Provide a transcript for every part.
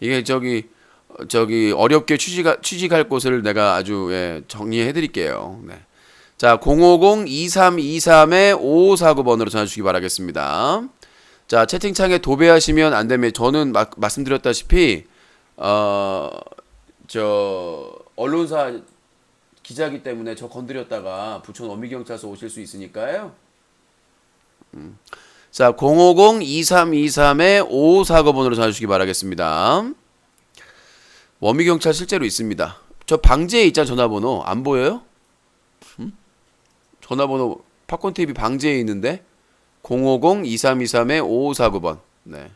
이게 저기 어렵게 취직할 곳을 내가 아주 예, 정리해 드릴게요. 네. 자, 050-2323-5549번으로 전화 주시기 바라겠습니다. 자, 채팅창에 도배하시면 안 되면 저는 말씀드렸다시피 저 언론사 기자기 때문에 저 건드렸다가 부천 어미경찰서 오실 수 있으니까요. 자, 050-2323-5549번으로 전화 주시기 바라겠습니다. 워미경찰 실제로 있습니다. 저 방제에 있잖아, 전화번호. 안 보여요? 전화번호 팝콘TV 방제에 있는데 050-2323-5549번. 네.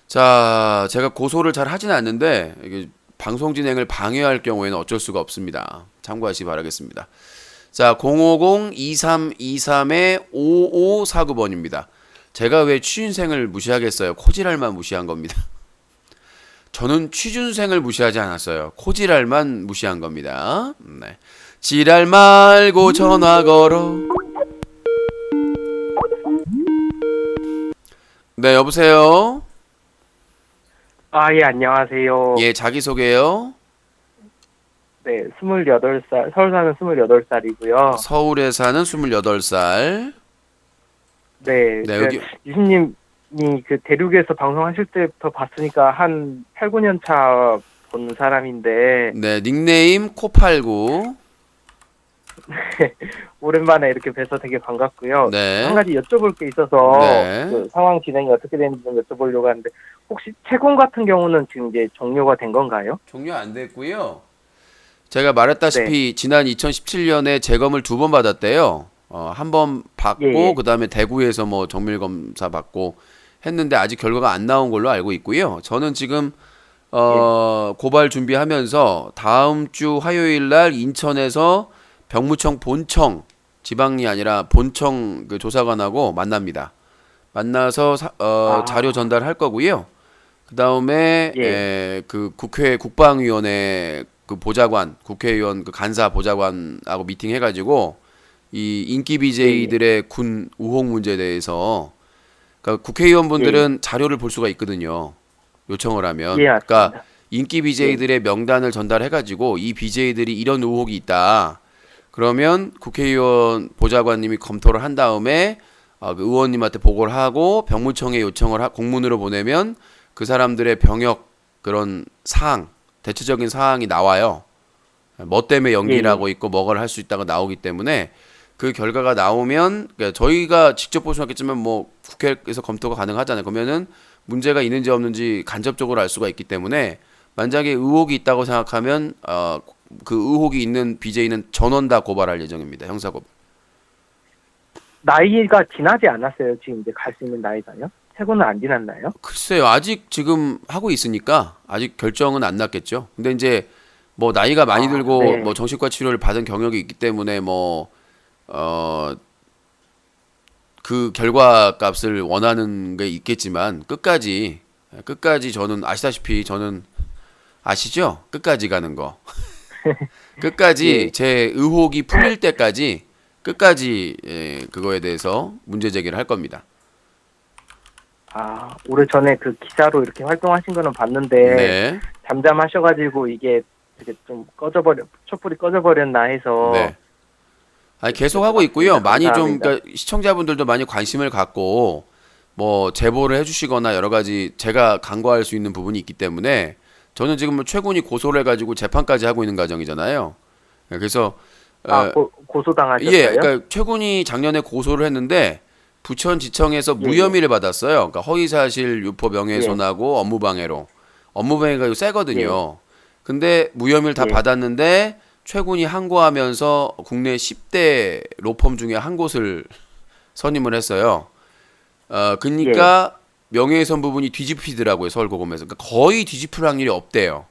자, 제가 고소를 잘 하진 않는데 이게 방송 진행을 방해할 경우에는 어쩔 수가 없습니다. 참고하시기 바라겠습니다. 자, 050-2323-5549번입니다. 제가 왜 취준생을 무시하겠어요? 코지랄만 무시한 겁니다. 저는 취준생을 무시하지 않았어요. 코지랄만 무시한 겁니다. 네. 지랄 말고 전화 걸어. 네, 여보세요? 아, 예, 안녕하세요. 예, 자기소개요. 네, 28살, 서울 사는 28살이고요. 서울에 사는 28살. 네, 네, 여기, 유신님이 그 대륙에서 방송하실 때부터 봤으니까 한 8, 9년 차 본 사람인데, 네, 닉네임 코팔구. 오랜만에 이렇게 뵈서 되게 반갑고요. 네. 한 가지 여쭤볼 게 있어서, 네. 그 상황 진행이 어떻게 되는지 좀 여쭤보려고 하는데, 혹시 채공 같은 경우는 지금 이제 종료가 된 건가요? 종료 안 됐고요. 제가 말했다시피 지난 2017년에 재검을 2번 받았대요. 한 번 받고 예, 예. 그다음에 대구에서 뭐 정밀 검사 받고 했는데 아직 결과가 안 나온 걸로 알고 있고요. 저는 지금 예, 고발 준비하면서 다음 주 화요일 날 인천에서 병무청 본청 지방이 아니라 본청 그 조사관하고 만납니다. 만나서 자료 아, 전달할 거고요. 그다음에 예, 그 국회 국방위원회 그 보좌관 국회의원 그 간사 보좌관하고 미팅 해가지고 이 인기 예, 예, BJ들의 군 우혹 문제에 대해서 그러니까 예, 예, 국회의원분들은 자료를 볼 수가 있거든요. 요청을 하면. 예, 그러니까 맞습니다. 인기 예, BJ들의 명단을 전달해가지고 이 BJ들이 이런 의혹이 있다. 그러면 국회의원 보좌관님이 검토를 한 다음에 그 의원님한테 보고를 하고 병무청에 요청을 공문으로 보내면 그 사람들의 병역 그런 사항, 대체적인 사항이 나와요. 뭐 때문에 예, 연기를 예. 하고 있고 뭐를 할 수 있다가 나오기 때문에 그 결과가 나오면 그러니까 저희가 직접 볼 수는 없겠지만 뭐 국회에서 검토가 가능하잖아요. 그러면은 문제가 있는지 없는지 간접적으로 알 수가 있기 때문에 만약에 의혹이 있다고 생각하면 그 의혹이 있는 BJ는 전원 다 고발할 예정입니다. 형사고발. 나이가 지나지 않았어요. 지금 이제 갈 수 있는 나이가요? 세고는 안 지났나요? 글쎄요. 아직 지금 하고 있으니까 아직 결정은 안 났겠죠. 근데 이제 뭐 나이가 많이 아, 들고 네. 뭐 정신과 치료를 받은 경력이 있기 때문에 어, 그 결과 값을 원하는 게 있겠지만 끝까지 저는 아시다시피 저는 아시죠? 끝까지 가는 거. 끝까지 예. 제 의혹이 풀릴 때까지 끝까지 그거에 대해서 문제 제기를 할 겁니다. 아, 오래 전에 그 기자로 이렇게 활동하신 거는 봤는데, 네. 잠잠하셔가지고 이게 되게 좀 촛불이 꺼져버렸나 해서 네. 아니, 계속 하고 있고요. 여쭤봤습니다. 많이 좀, 감사합니다. 그러니까 시청자분들도 많이 관심을 갖고, 뭐, 제보를 해주시거나 여러 가지 제가 간과할 수 있는 부분이 있기 때문에, 저는 지금 뭐 최군이 고소를 해가지고 재판까지 하고 있는 과정이잖아요. 그래서, 아, 어, 예, 고소당하셨어요? 그러니까 최군이 작년에 고소를 했는데, 부천지청에서 예, 예, 무혐의를 받았어요. 그러니까 허위사실 유포 예, 명예훼손하고 업무방해로. 업무방해가 이거 예, 세거든요. 근데 무혐의를 다 예, 받았는데, 최군이 항고하면서 국내 10대 로펌 중에 한 곳을 선임을 했어요. 예, 그러니까 명예훼손 부분이 뒤집히더라고요, 서울고검에서. 그러니까 거의 뒤집힐 확률이 없대요.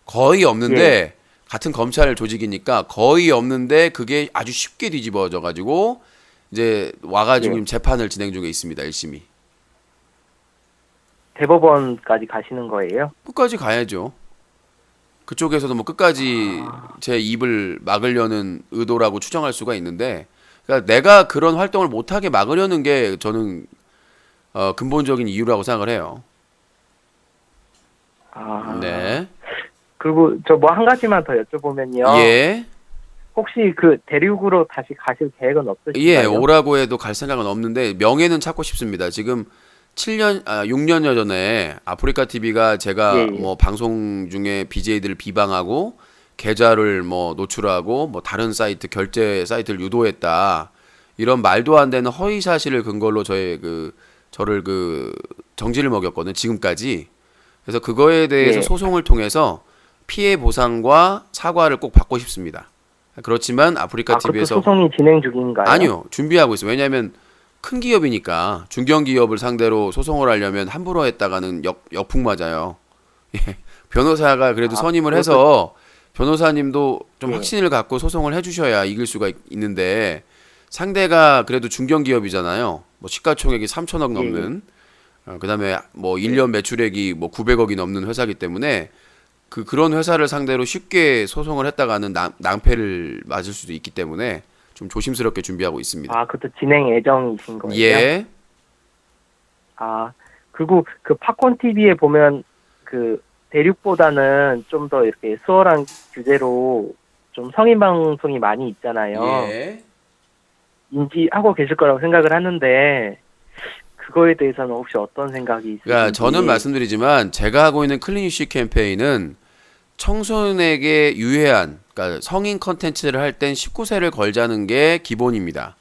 거의 예. 없는데 같은 검찰 조직이니까 거의 없는데 그게 아주 쉽게 뒤집어져 가지고 이제 와가지고 예. 지금 재판을 진행 중에 있습니다, 열심히. 대법원까지 가시는 거예요? 끝까지 가야죠. 그쪽에서도 뭐 끝까지 아, 제 입을 막으려는 의도라고 추정할 수가 있는데, 그러니까 내가 그런 활동을 못하게 막으려는 게 저는 근본적인 이유라고 생각을 해요. 아, 네. 그리고 저 뭐 한 가지만 더 여쭤보면요. 예. 혹시 그 대륙으로 다시 가실 계획은 예, 없으신가요? 오라고 해도 갈 생각은 없는데 명예는 찾고 싶습니다. 지금 6년여 전에 아프리카 TV가 예, 제가 예. 뭐 방송 중에 BJ들을 비방하고 계좌를 뭐 노출하고 뭐 다른 사이트 결제 사이트를 유도했다. 이런 말도 안 되는 허위 사실을 근거로 저를 정지를 먹였거든요. 지금까지. 그래서 그거에 대해서 예. 소송을 통해서 피해 보상과 사과를 꼭 받고 싶습니다. 그렇지만 아프리카 아, 그것도 TV에서 소송이 진행 중인가요? 아니요, 준비하고 있어요. 왜냐하면 큰 기업이니까 중견기업을 상대로 소송을 하려면 함부로 했다가는 역풍 맞아요. 예, 변호사가 그래도 아, 선임을 그것도, 해서 변호사님도 좀 예. 확신을 갖고 소송을 해주셔야 이길 수가 있는데 상대가 그래도 중견기업이잖아요. 뭐 시가총액이 3천억 예, 예. 넘는 그다음에 뭐 예. 1년 매출액이 뭐 900억이 넘는 회사이기 때문에 그런 회사를 상대로 쉽게 소송을 했다가는 낭패를 맞을 수도 있기 때문에 좀 조심스럽게 준비하고 있습니다. 아, 그것도 진행 예정이신 거예요? 예. 아, 그리고 그 팝콘 TV에 보면 그 대륙보다는 좀 더 이렇게 수월한 규제로 좀 성인 방송이 많이 있잖아요. 예. 인지하고 계실 거라고 생각을 하는데 그거에 대해서는 혹시 어떤 생각이 있으신지? 그러니까 저는 말씀드리지만 제가 하고 있는 클린 이슈 캠페인은 청소년에게 유해한 그러니까 성인 컨텐츠를 할 땐 19세를 걸자는 게 기본입니다.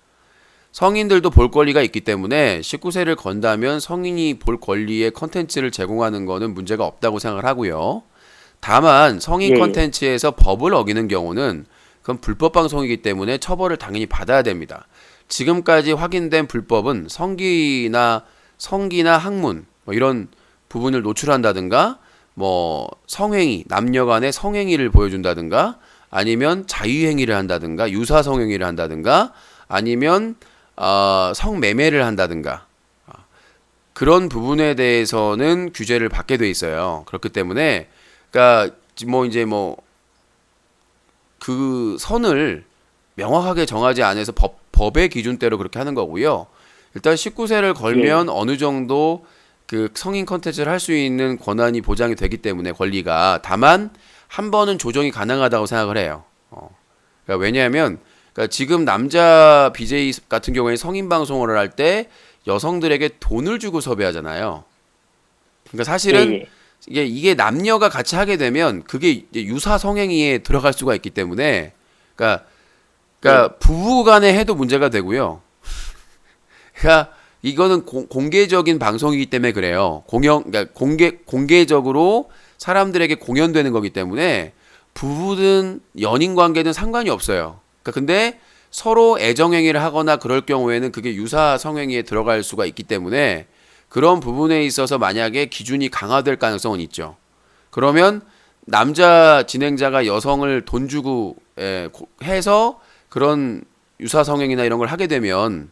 성인들도 볼 권리가 있기 때문에 19세를 건다면 성인이 볼 권리의 컨텐츠를 제공하는 거는 문제가 없다고 생각을 하고요. 다만 성인 예. 컨텐츠에서 법을 어기는 경우는 그건 불법 방송이기 때문에 처벌을 당연히 받아야 됩니다. 지금까지 확인된 불법은 성기나 학문 뭐 이런 부분을 노출한다든가 뭐 성행위 남녀 간의 성행위를 보여준다든가 아니면 자유행위를 한다든가 유사 성행위를 한다든가 아니면 성매매를 한다든가 그런 부분에 대해서는 규제를 받게 돼 있어요. 그렇기 때문에 그러니까 뭐 이제 뭐 그 선을 명확하게 정하지 않아서 법의 기준대로 그렇게 하는 거고요. 일단 19세를 걸면 어느 정도 그 성인 컨텐츠를 할 수 있는 권한이 보장이 되기 때문에 권리가 다만 한 번은 조정이 가능하다고 생각을 해요. 그러니까 왜냐하면 그러니까 지금 남자 BJ 같은 경우에 성인 방송을 할 때 여성들에게 돈을 주고 섭외하잖아요. 그러니까 사실은 예. 이게 남녀가 같이 하게 되면 그게 이제 유사 성행위에 들어갈 수가 있기 때문에 그러니까 부부 간에 해도 문제가 되고요. 그러니까 이거는 공개적인 방송이기 때문에 그래요. 그러니까 공개적으로 사람들에게 공연되는 거기 때문에 부부든 연인 관계든 상관이 없어요. 그러니까 근데 서로 애정행위를 하거나 그럴 경우에는 그게 유사 성행위에 들어갈 수가 있기 때문에 그런 부분에 있어서 만약에 기준이 강화될 가능성은 있죠. 그러면 남자 진행자가 여성을 돈 주고 해서 그런 유사 성행위나 이런 걸 하게 되면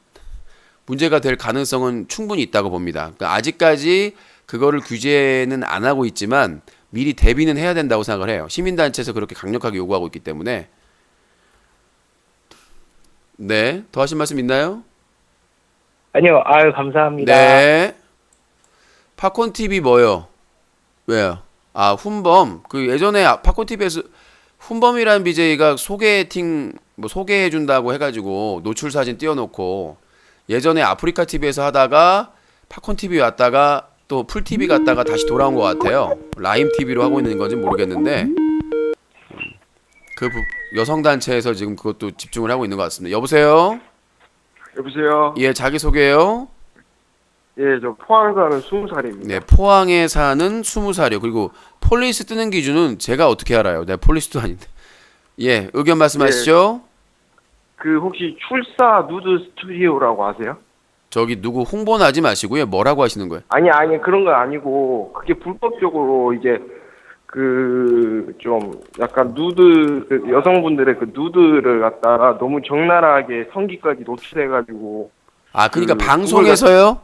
문제가 될 가능성은 충분히 있다고 봅니다. 그러니까 아직까지 그거를 규제는 안 하고 있지만 미리 대비는 해야 된다고 생각을 해요. 시민단체에서 그렇게 강력하게 요구하고 있기 때문에. 네, 더 하실 말씀 있나요? 아니요, 아유, 감사합니다. 네. 팝콘 TV 뭐요? 왜요? 아, 훈범. 그 예전에 팝콘 TV에서 훈범이라는 BJ가 소개팅 뭐 소개해 준다고 해가지고 노출 사진 띄워놓고 예전에 아프리카 TV에서 하다가 팝콘 TV 왔다가 또 풀 TV 갔다가 다시 돌아온 것 같아요. 라임 TV로 하고 있는 건지 모르겠는데 여성 단체에서 지금 그것도 집중을 하고 있는 것 같습니다. 여보세요? 여보세요? 예, 자기 소개요. 예, 저 포항 사는 20살입니다. 네, 포항에 사는 20살이요. 그리고 폴리스 뜨는 기준은 제가 어떻게 알아요? 내 폴리스도 아닌데. 예, 의견 말씀하시죠. 그 혹시 출사 누드 스튜디오라고 아세요? 저기 누구 홍보는 하지 마시고요. 뭐라고 하시는 거예요? 아니 그런 건 아니고 그게 불법적으로 이제 그 좀 약간 누드 그 여성분들의 그 누드를 갖다가 너무 적나라하게 성기까지 노출해가지고 아, 그러니까 그 방송에서요?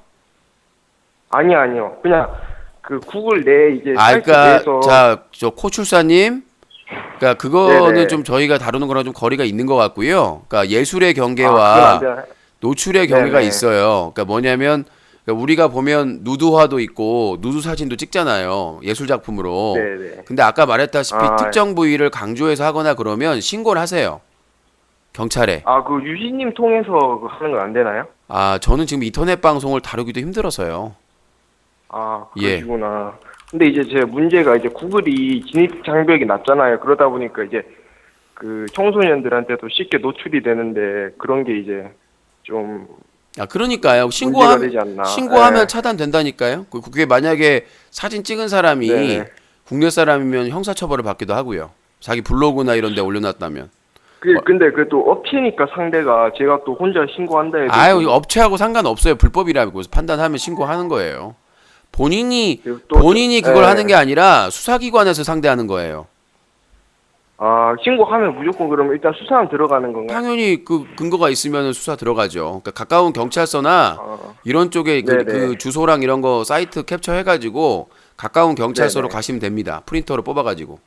아니요 그냥 그 구글 내 이제 아, 사이트 그러니까 내에서 자, 저 코출사님, 그러니까 그거는 네네. 좀 저희가 다루는 거랑 좀 거리가 있는 것 같고요. 그러니까 예술의 그건 경계와 안 돼. 노출의 경계가 네네. 있어요. 그러니까 뭐냐면 그러니까 우리가 보면 누드화도 있고 누드 사진도 찍잖아요. 예술 작품으로. 네네. 근데 아까 말했다시피 아, 특정 부위를 강조해서 하거나 그러면 신고를 하세요. 경찰에. 아, 그 유진님 통해서 하는 건 안 되나요? 아, 저는 지금 인터넷 방송을 다루기도 힘들어서요. 아, 예. 그러시구나. 근데 이제 제 문제가 이제 구글이 진입 장벽이 낮잖아요. 그러다 보니까 이제 그 청소년들한테도 쉽게 노출이 되는데 그런 게 이제 좀 아, 그러니까요. 문제가 되지 않나. 신고하면 네. 차단된다니까요. 그게 만약에 사진 찍은 사람이 네네. 국내 사람이면 형사처벌을 받기도 하고요. 자기 블로그나 이런 데 올려놨다면. 근데 그 또 업체니까 상대가 제가 또 혼자 신고한다 해도 아유, 좀 업체하고 상관없어요. 불법이라고 판단하면 신고하는 거예요. 본인이 또 본인이 그걸 예. 하는 게 아니라 수사기관에서 상대하는 거예요. 아, 신고하면 무조건 그러면 일단 수사는 들어가는 건가요? 당연히 그 근거가 있으면 수사 들어가죠. 그러니까 가까운 경찰서나 아, 이런 쪽에 네네. 그 주소랑 이런 거 사이트 캡처해가지고 가까운 경찰서로 네네. 가시면 됩니다. 프린터로 뽑아가지고.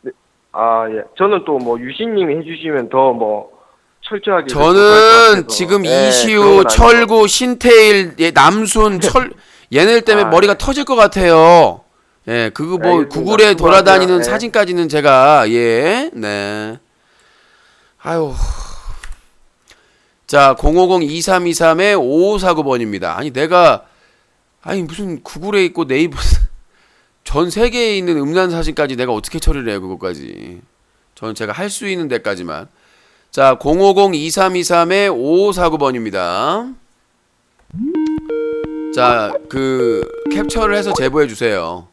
아, 예. 저는 또 뭐 유신님이 해주시면 더 뭐 철저하게 저는 것 같아서. 지금 예, 이시우, 그런 건 철구, 신태일, 남순, 얘네들 때문에 아, 머리가 예. 터질 것 같아요. 예, 그거 뭐 알겠습니다. 구글에 수고하세요. 돌아다니는 예. 사진까지는 제가 네. 아유. 자, 050-2323-5549번입니다. 아니 무슨 구글에 있고 네이버 전 세계에 있는 음란 사진까지 내가 어떻게 처리를 해요, 그것까지. 저는 제가 할 수 있는 데까지만. 자, 050-2323-5549번입니다. 자, 그 캡처를 해서 제보해 주세요.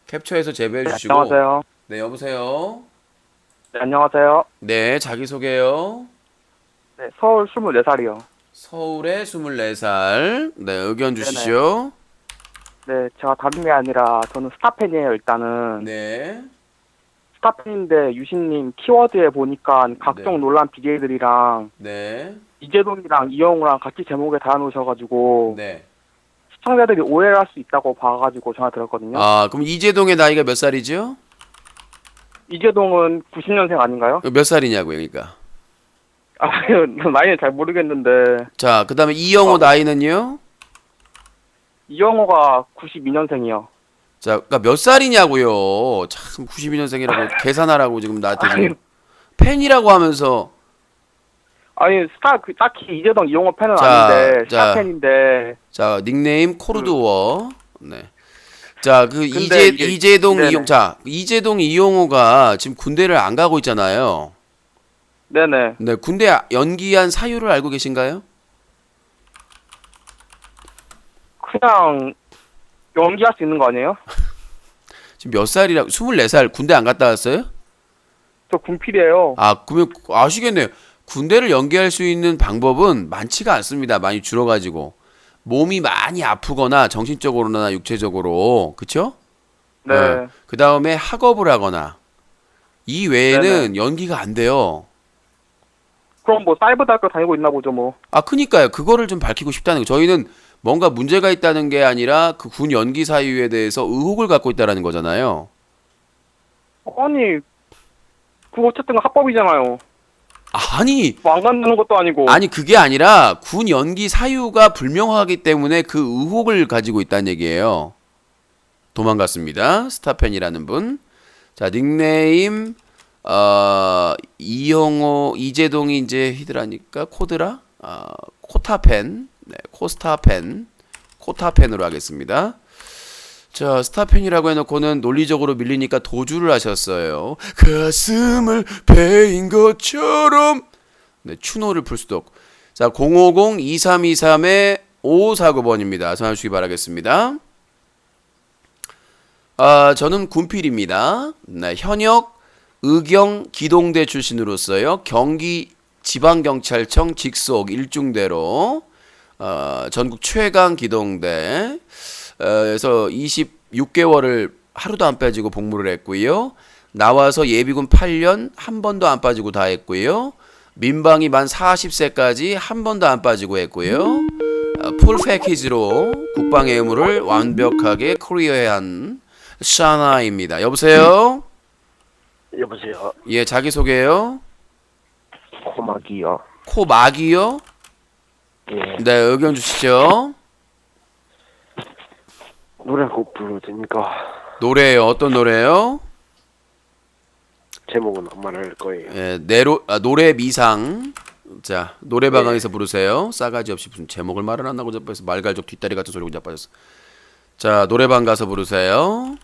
캡처해서 제보해 주시고. 안녕하세요. 네, 여보세요. 네, 안녕하세요. 네, 자기 소개요. 네, 서울 24살이요. 서울에 24살. 네, 의견 주시죠. 네, 제가 다른 게 아니라 저는 스타팬이에요, 일단은. 네. 스타팬인데 유신님 키워드에 보니까 각종 네. 논란 BJ들이랑 네. 이재동이랑 이영우랑 같이 제목에 달아놓으셔가지고 네. 시청자들이 오해를 할 수 있다고 봐가지고 전화 드렸거든요. 아, 그럼 이재동의 나이가 몇 살이죠? 이재동은 90년생 아닌가요? 몇 살이냐고요, 그러니까. 아, 나이는 잘 모르겠는데 자, 그다음에 이영호 나이는요? 이영호가 92년생이요. 자, 그러니까 몇 살이냐고요. 참 92년생이라고 계산하라고 지금 나한테 지금 팬이라고 하면서 아니 딱히 이재동 이영호 팬은 자, 아닌데 자. 스타팬인데 자, 닉네임 코르드워. 네. 자, 그 근데 이게- 이재동 네네. 이재동 이용호가 지금 군대를 안 가고 있잖아요. 네네. 네, 군대 연기한 사유를 알고 계신가요? 그냥 연기할 수 있는 거 아니에요? 지금 몇 살이라 24살 군대 안 갔다 왔어요? 저 군필이에요. 아, 그러면 아시겠네요. 군대를 연기할 수 있는 방법은 많지가 않습니다. 많이 줄어가지고 몸이 많이 아프거나 정신적으로나 육체적으로, 그쵸? 네. 그 다음에 학업을 하거나 이 외에는 네네. 연기가 안 돼요. 그럼 뭐 사이버 대학교 다니고 있나 보죠 뭐. 아, 그니까요. 그거를 좀 밝히고 싶다는 거. 저희는 뭔가 문제가 있다는 게 아니라 그 군 연기 사유에 대해서 의혹을 갖고 있다라는 거잖아요. 아니 그거 어쨌든 합법이잖아요. 아니, 뭐 안 간다는 것도 아니고. 아니 그게 아니라 군 연기 사유가 불명하기 때문에 그 의혹을 가지고 있다는 얘기예요. 도망갔습니다. 스타팬이라는 분. 자, 닉네임 이영호 이재동이 이제 히드라니까 코드라 코타팬. 네, 코스타팬. 코타팬으로 하겠습니다. 자, 스타팬이라고 해놓고는 논리적으로 밀리니까 도주를 하셨어요. 가슴을 베인 것처럼. 네, 추노를 풀 수도 없고. 자, 050-2323-5549번입니다. 전화 주시기 바라겠습니다. 아, 저는 군필입니다. 네, 현역 의경 기동대 출신으로서요. 경기 지방경찰청 직속 일중대로 전국 최강 기동대 에서 26개월을 하루도 안 빠지고 복무를 했고요. 나와서 예비군 8년 한 번도 안 빠지고 다 했고요. 민방위 만 40세까지 한 번도 안 빠지고 했고요. 풀 패키지로 국방의 의무를 완벽하게 클리어한 샤나입니다. 여보세요? 여보세요. 예, 자기소개요. 코막이요. 코막이요? 예. 네, 의견 주시죠. 노래 한 곡 불러도 됩니까? 노래요. 어떤 노래요? 제목은 안 말할 거예요. 예, 노래 미상. 자, 노래방에서 부르세요. 싸가지 없이 무슨 제목을 말을 안 하고 자빠졌어. 말갈족 뒷다리 같은 소리고 자빠졌어. 자, 노래방 가서 부르세요.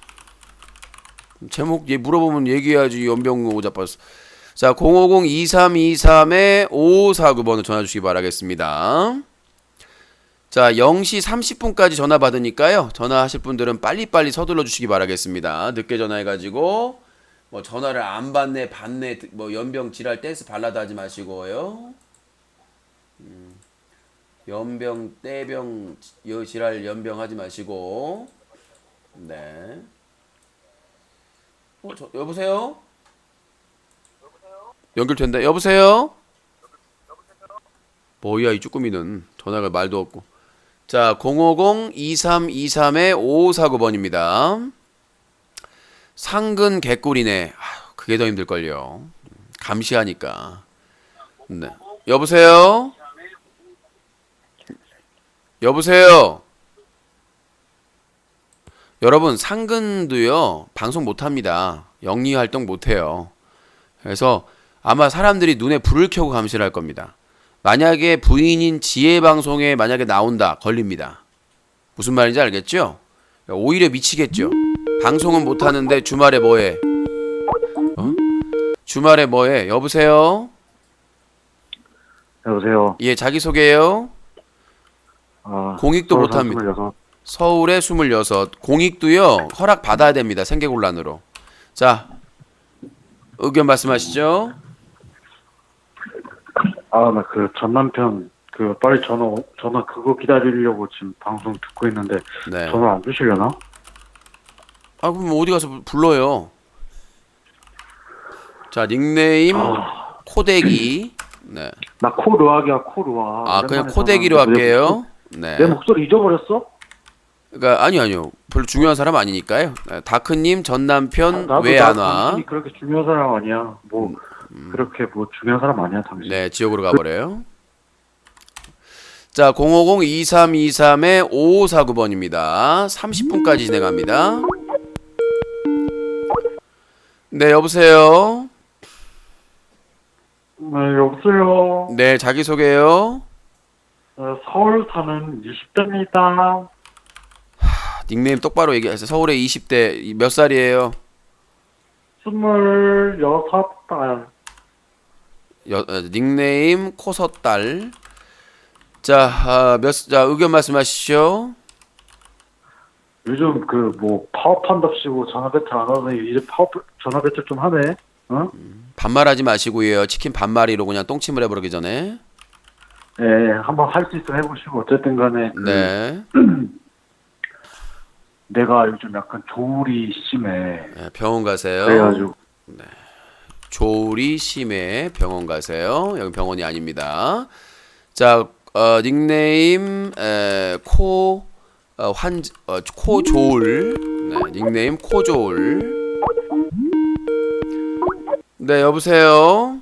제목 물어보면 얘기해야지. 연병 오고 자빠졌어. 자, 050-2323-5549번으로 전화 주시기 바라겠습니다. 자, 0시 30분까지 전화 받으니까요. 전화하실 분들은 빨리빨리 서둘러 주시기 바라겠습니다. 늦게 전화해가지고 뭐 전화를 안 받네, 받네, 뭐 연병 지랄 댄스 발라드 하지 마시고요. 연병, 떼병, 지랄 연병 하지 마시고. 네. 여보세요? 연결된다. 여보세요? 뭐야 이 쭈꾸미는 전화가 말도 없고. 자, 050-2323-5549번입니다. 상근 개꿀이네. 아휴, 그게 더 힘들걸요. 감시하니까. 네. 여보세요? 여보세요? 여러분, 상근도요 방송 못합니다. 영리 활동 못해요. 그래서 아마 사람들이 눈에 불을 켜고 감시를 할 겁니다. 만약에 부인인 지혜 방송에 만약에 나온다, 걸립니다. 무슨 말인지 알겠죠? 오히려 미치겠죠. 방송은 못하는데 주말에 뭐해? 주말에 뭐해? 여보세요? 여보세요. 예, 자기소개요. 공익도 못합니다. 26. 서울에 26. 공익도요 허락 받아야 됩니다. 생계곤란으로. 자, 의견 말씀하시죠. 나 그 전 남편 그 빨리 전화 그거 기다리려고 지금 방송 듣고 있는데 네. 전화 안 주시려나? 그럼 어디 가서 불러요. 자, 닉네임 코대기. 네. 나 코르악이야 코르악. 그냥 코대기로 할게요. 네. 내 목소리 잊어버렸어? 그러니까 아니요. 별로 중요한 사람 아니니까요. 네, 다크님 전 남편 왜 안 와? 당신이 그렇게 중요한 사람 아니야. 뭐 그렇게 뭐 중요한 사람 아니야 당신. 네, 지옥으로 가버려요. 자, 050-2323-5549번입니다. 30분까지 진행합니다. 네, 여보세요. 네, 여보세요. 네, 자기소개요. 서울 사는 20대입니다. 닉네임 똑바로 얘기하세요. 서울에 20대 몇 살이에요? 26살. 닉네임 코서딸. 자, 자, 의견 말씀하시죠. 요즘 그 뭐 파업한답시고 전화 배틀 안 하더니 이제 전화 배틀 좀 하네. 어? 반말하지 마시고요. 치킨 반마리로 그냥 똥침을 해버리기 전에. 예, 한번 할 수 있으면 해보시고 어쨌든 간에 네. 내가 요즘 약간 조울이 심해. 네, 병원 가세요. 그래가지고 조울이 심해. 병원 가세요. 여기 병원이 아닙니다. 자, 닉네임 코조울. 네, 닉네임 코조울. 네, 여보세요.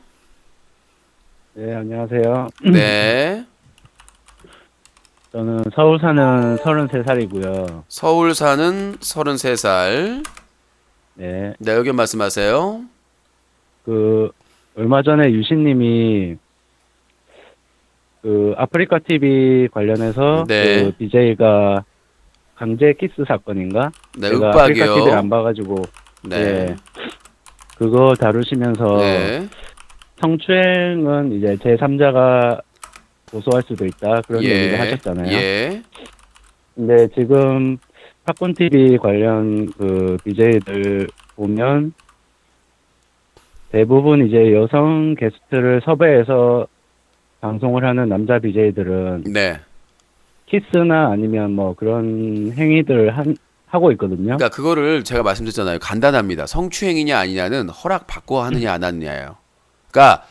네, 안녕하세요. 네. 저는 서울 사는 33살이고요. 서울 사는 33살. 네, 네, 의견 말씀하세요. 얼마 전에 유신님이 아프리카 TV 관련해서 네. BJ가 강제 키스 사건인가? 네, 제가 아프리카 윽박이요. TV를 안 봐가지고 네. 그거 다루시면서 네. 성추행은 이제 제3자가 고소할 수도 있다 그런 얘기를 하셨잖아요. 예. 근데 지금 팝콘 TV 관련 BJ들 보면 대부분 이제 여성 게스트를 섭외해서 방송을 하는 남자 BJ들은 네. 키스나 아니면 뭐 그런 행위들 하고 있거든요. 그러니까 그거를 제가 말씀드렸잖아요. 간단합니다. 성추행이냐 아니냐는 허락 받고 하느냐 안 하느냐예요. 그러니까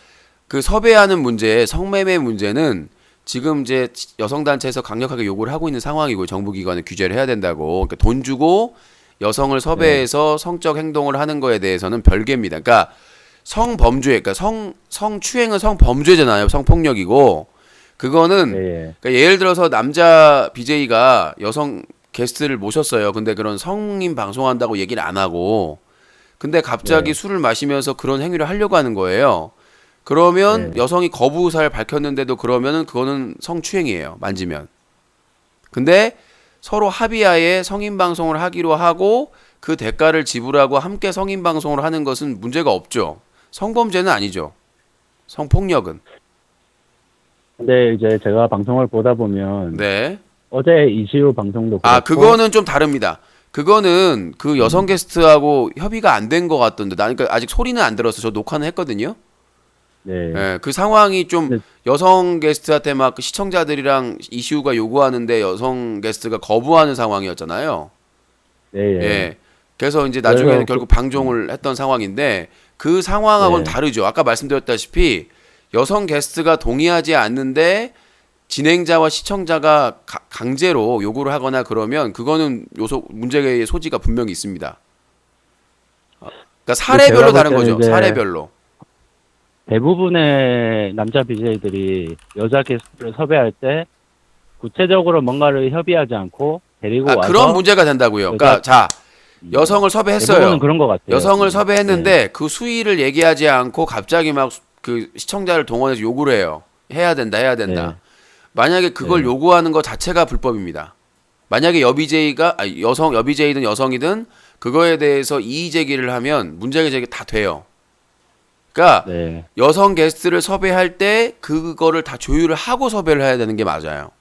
그 섭외하는 문제, 성매매 문제는 지금 이제 여성단체에서 강력하게 요구를 하고 있는 상황이고 정부기관은 규제를 해야 된다고. 그러니까 돈 주고 여성을 섭외해서 성적 행동을 하는 거에 대해서는 별개입니다. 그러니까 성범죄, 그러니까 성추행은 성범죄잖아요. 성폭력이고 그거는 예. 그러니까 예를 들어서 남자 BJ가 여성 게스트를 모셨어요. 근데 그런 성인 방송한다고 얘기를 안 하고, 근데 갑자기 네. 술을 마시면서 그런 행위를 하려고 하는 거예요. 그러면 네. 여성이 거부 의사를 밝혔는데도 그러면은 그거는 성추행이에요. 만지면. 근데 서로 합의하에 성인 방송을 하기로 하고 그 대가를 지불하고 함께 성인 방송을 하는 것은 문제가 없죠. 성범죄는 아니죠. 성폭력은. 근데 이제 제가 방송을 보다 보면 네. 어제 이시우 방송도 그렇고 아, 그거는 좀 다릅니다. 그거는 그 여성 게스트하고 협의가 안 된 것 같던데. 나 그러니까 아직 소리는 안 들었어. 저 녹화는 했거든요. 네. 예, 그 상황이 좀 네. 여성 게스트한테 막그 시청자들이랑 이슈가 요구하는데 여성 게스트가 거부하는 상황이었잖아요. 네, 예. 예. 그래서 이제 나중에는 그래서 결국 방종을 했던 상황인데 그 상황하고는 네. 다르죠. 아까 말씀드렸다시피 여성 게스트가 동의하지 않는데 진행자와 시청자가 강제로 요구를 하거나 그러면 그거는 문제의 소지가 분명히 있습니다. 그러니까 사례별로 제가 볼 다른 때는 거죠. 이제 사례별로. 대부분의 남자 BJ들이 여자 게스트를 섭외할 때 구체적으로 뭔가를 협의하지 않고 데리고 와서 그런 문제가 된다고요. 그러니까 자, 여성을 섭외했어요. 대부분은 그런 것 같아요. 여성을 섭외했는데 네. 그 수위를 얘기하지 않고 갑자기 막 그 시청자를 동원해서 요구를 해요. 해야 된다, 해야 된다. 네. 만약에 그걸 네. 요구하는 것 자체가 불법입니다. 만약에 여비제이든 여성이든 그거에 대해서 이의 제기를 하면 문제 제기 다 돼요. 그러니까 네. 여성 게스트를 섭외할 때 그거를 다 조율을 하고 섭외를 해야 되는 게 맞아요.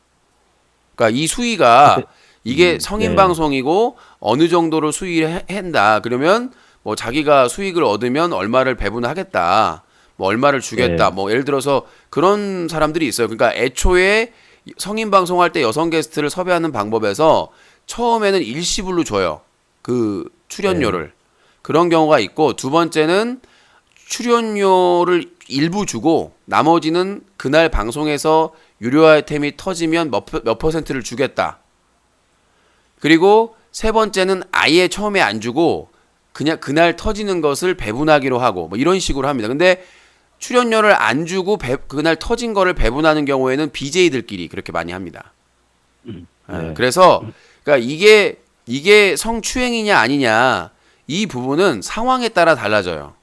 그러니까 이 수위가 이게 성인 네. 방송이고 어느 정도로 수위를 한다. 그러면 뭐 자기가 수익을 얻으면 얼마를 배분하겠다. 뭐 얼마를 주겠다. 네. 뭐 예를 들어서 그런 사람들이 있어요. 그러니까 애초에 성인 방송할 때 여성 게스트를 섭외하는 방법에서 처음에는 일시불로 줘요. 그 출연료를. 그런 경우가 있고 두 번째는 출연료를 일부 주고 나머지는 그날 방송에서 유료 아이템이 터지면 몇 퍼센트를 주겠다. 그리고 세 번째는 아예 처음에 안 주고 그냥 그날 터지는 것을 배분하기로 하고 뭐 이런 식으로 합니다. 근데 출연료를 안 주고 그날 터진 거를 배분하는 경우에는 BJ들끼리 그렇게 많이 합니다. 네. 그래서 그러니까 이게 성추행이냐 아니냐 이 부분은 상황에 따라 달라져요.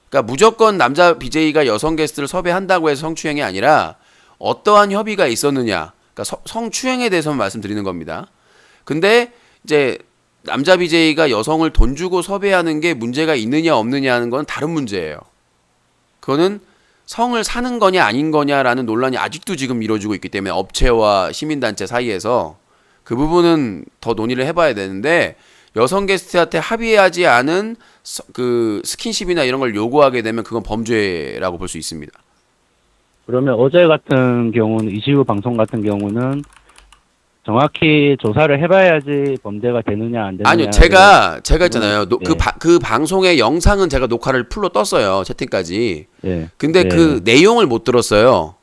그러니까 무조건 남자 BJ가 여성 게스트를 섭외한다고 해서 성추행이 아니라 어떠한 협의가 있었느냐. 그러니까 성추행에 대해서만 말씀드리는 겁니다. 근데 이제 남자 BJ가 여성을 돈 주고 섭외하는 게 문제가 있느냐 없느냐 하는 건 다른 문제예요. 그거는 성을 사는 거냐 아닌 거냐라는 논란이 아직도 지금 이루어지고 있기 때문에 업체와 시민단체 사이에서 그 부분은 더 논의를 해봐야 되는데 여성 게스트한테 합의하지 않은 그 스킨십이나 이런 걸 요구하게 되면 그건 범죄라고 볼 수 있습니다. 그러면 어제 같은 경우는 이시우 방송 같은 경우는 정확히 조사를 해봐야지 범죄가 되느냐 안 되느냐. 아니요, 제가 있잖아요. 네. 그 방송의 영상은 제가 녹화를 풀로 떴어요. 채팅까지. 네. 근데 네. 그 내용을 못 들었어요.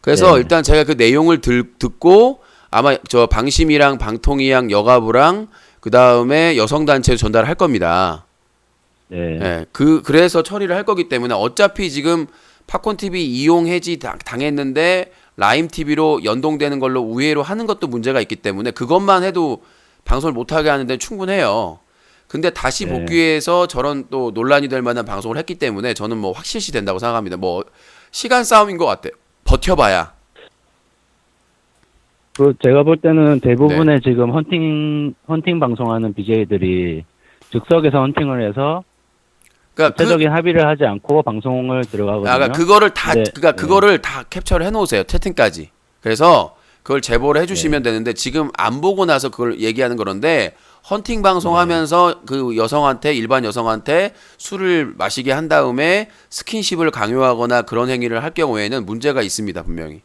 그래서 네. 일단 제가 그 내용을 듣고 아마 저 방심이랑 방통위랑 여가부랑 그 다음에 여성단체에 전달할 겁니다. 네. 예, 그래서 처리를 할 거기 때문에 어차피 지금 팝콘 TV 이용 해지 당했는데 라임 TV로 연동되는 걸로 우회로 하는 것도 문제가 있기 때문에 그것만 해도 방송을 못하게 하는 데 충분해요. 근데 다시 네. 복귀해서 저런 또 논란이 될 만한 방송을 했기 때문에 저는 뭐 확실시 된다고 생각합니다. 뭐 시간 싸움인 것 같아요. 버텨봐야. 그 제가 볼 때는 대부분의 네. 지금 헌팅 방송하는 BJ들이 즉석에서 헌팅을 해서 그러니까 구체적인 합의를 하지 않고 방송을 들어가거든요. 그거를 다 네. 그러니까 네. 그거를 다 캡처를 해놓으세요. 채팅까지. 그래서 그걸 제보를 해주시면 되는데 지금 안 보고 나서 그걸 얘기하는 그런데 헌팅 방송하면서 그 여성한테 일반 여성한테 술을 마시게 한 다음에 스킨십을 강요하거나 그런 행위를 할 경우에는 문제가 있습니다. 분명히.